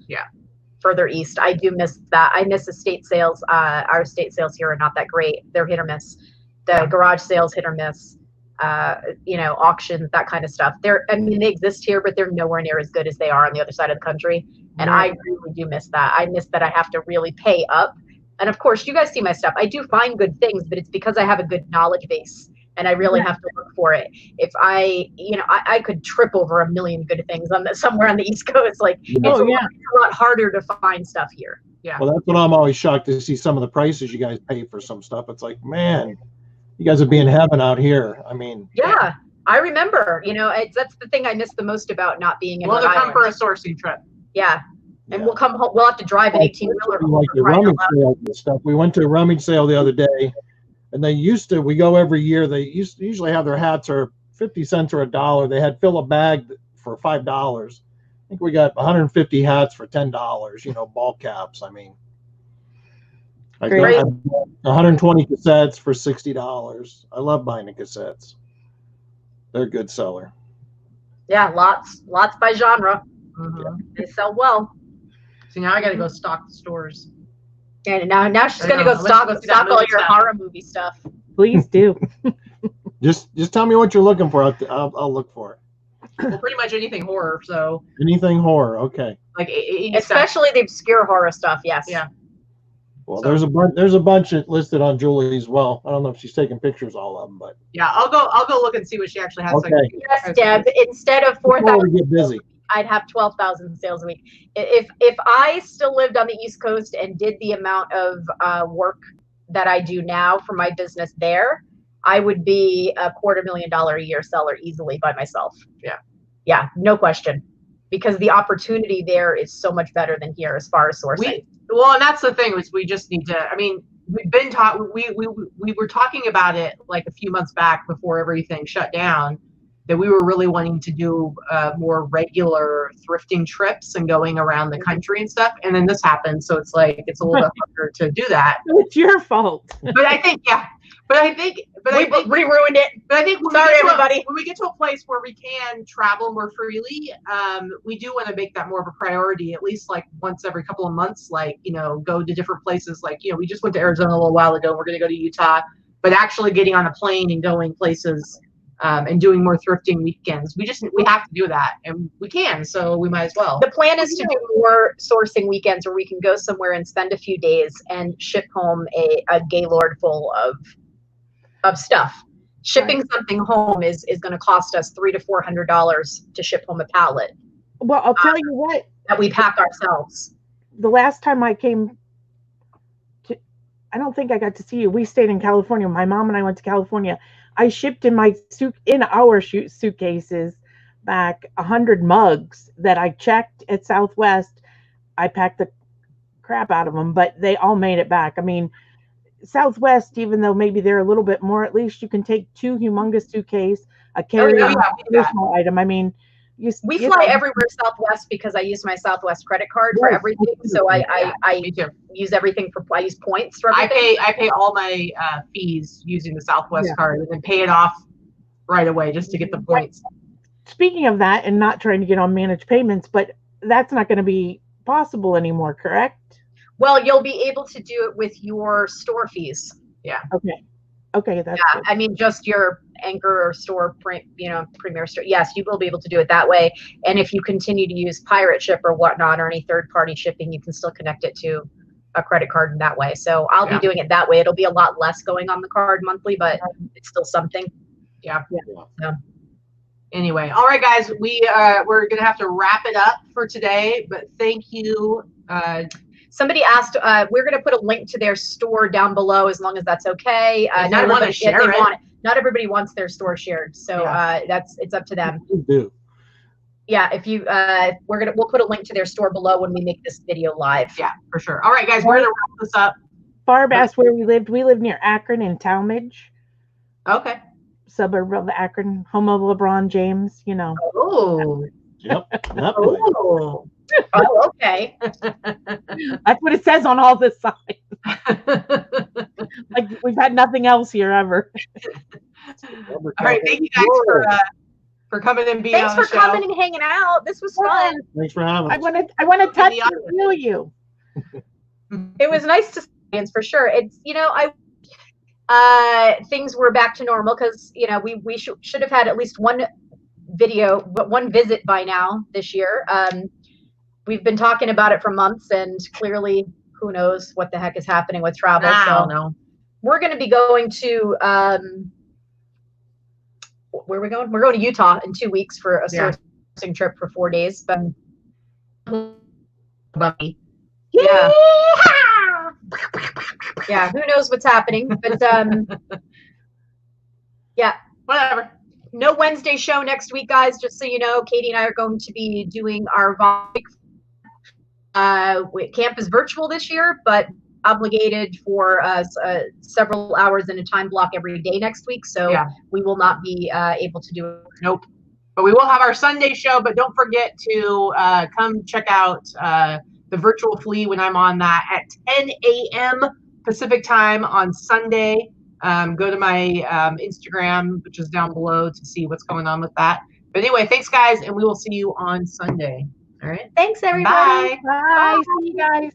further east. I do miss that. I miss estate sales. Our estate sales here are not that great. They're hit or miss. The garage sales hit or miss. Auctions, that kind of stuff. I mean, they exist here, but they're nowhere near as good as they are on the other side of the country. And I really do miss that. I miss that I have to really pay up. And of course, you guys see my stuff. I do find good things, but it's because I have a good knowledge base and I really have to look for it. If I could trip over a million good things somewhere on the East Coast. Like it's a lot harder to find stuff here. Yeah. Well, that's what I'm always shocked to see, some of the prices you guys pay for some stuff. It's like, man, you guys would be in heaven out here. I mean, I remember. That's the thing I miss the most about not being in. Well, they'll come for a sourcing trip. Yeah, and we'll come home. We'll have to drive an 18-wheeler. Like the rummage sale and stuff. We went to a rummage sale the other day, and we go every year. They usually have their hats are 50 cents or $1. They had fill a bag for $5. I think we got 150 hats for $10. Ball caps. I mean. I got 120 cassettes for $60. I love buying the cassettes. They're a good seller. Yeah, lots by genre. Mm-hmm. They sell well. So now I got to go stock the stores. And now she's going to go stock all your horror movie stuff. Please do. Just tell me what you're looking for. I'll look for it. Well, pretty much anything horror. So anything horror, okay. Like especially the obscure horror stuff. Yes. Yeah. Well, there's a bunch listed on Julie's. Well, I don't know if she's taking pictures all of them, but I'll go look and see what she actually has. Okay. Yes, Deb. Instead of 4,000, get busy. I'd have 12,000 sales a week. If I still lived on the East Coast and did the amount of work that I do now for my business there, I would be a $250,000 a year seller easily by myself. Yeah, no question, because the opportunity there is so much better than here as far as sourcing. Well, and that's the thing, is we just need to, I mean, we've been we were talking about it like a few months back before everything shut down, that we were really wanting to do more regular thrifting trips and going around the country and stuff. And then this happened. So it's like, it's a little bit harder to do that. It's your fault. But I think, we ruined it. But I think sorry, everybody. When we get to a place where we can travel more freely, we do want to make that more of a priority, at least like once every couple of months, like, go to different places. Like, we just went to Arizona a little while ago. We're going to go to Utah, but actually getting on a plane and going places and doing more thrifting weekends. We have to do that, and we can, so we might as well. The plan is to do more sourcing weekends where we can go somewhere and spend a few days and ship home a gaylord full of stuff. Shipping something home is going to cost us $300 to $400 to ship home a pallet. Well, I'll tell you what. That we pack ourselves. The last time I came I don't think I got to see you. We stayed in California. My mom and I went to California. I shipped in our suitcases back 100 mugs that I checked at Southwest. I packed the crap out of them, but they all made it back. I mean, Southwest, even though maybe they're a little bit more, at least you can take 2 humongous suitcase, a carry-on, we do that. personal item. I mean, we fly everywhere Southwest because I use my Southwest credit card for everything. So I Me too. use everything for, I use points for everything. I pay all my fees using the Southwest card and then pay it off right away just to get the points. Speaking of that, and not trying to get on managed payments, but that's not going to be possible anymore, correct? Well, you'll be able to do it with your store fees. Yeah. Okay, that's good. I mean, just your Anchor or store, Premier Store. Yes, you will be able to do it that way. And if you continue to use Pirate Ship or whatnot, or any third-party shipping, you can still connect it to a credit card in that way. So I'll be doing it that way. It'll be a lot less going on the card monthly, but it's still something. Yeah. So. Anyway, all right, guys, we're gonna have to wrap it up for today. But thank you. Somebody asked, we're going to put a link to their store down below, as long as that's okay. Not everybody share it. Not everybody wants their store shared, so it's up to them. You do. Yeah, if you, we'll put a link to their store below when we make this video live. Yeah, for sure. All right, guys, we're gonna wrap this up. Barb asked where we lived. We live near Akron in Talmadge. Okay. Suburb of Akron, home of LeBron James. You know. Oh. Yep. Oh, okay. That's what it says on all the signs. Like we've had nothing else here ever. All right, thank you guys for coming and being on the show. Thanks for coming and hanging out. This was fun. Thanks for having us. I want to touch and feel you. It was nice to see, for sure. It's things were back to normal because we should have had at least one visit by now this year. We've been talking about it for months, and clearly, who knows what the heck is happening with travel. I don't know. We're going to be going to where are we going? We're going to Utah in 2 weeks for a sourcing trip for 4 days. But yeah, who knows what's happening? But yeah, whatever. No Wednesday show next week, guys. Just so you know, Katie and I are going to be doing our camp is virtual this year, but obligated for several hours in a time block every day next week. So we will not be able to do it. Nope. But we will have our Sunday show. But don't forget to come check out the virtual flea when I'm on that at 10 a.m. Pacific time on Sunday. Go to my Instagram, which is down below, to see what's going on with that. But anyway, thanks, guys, and we will see you on Sunday. All right. Thanks, everybody. Bye. Bye. See you guys.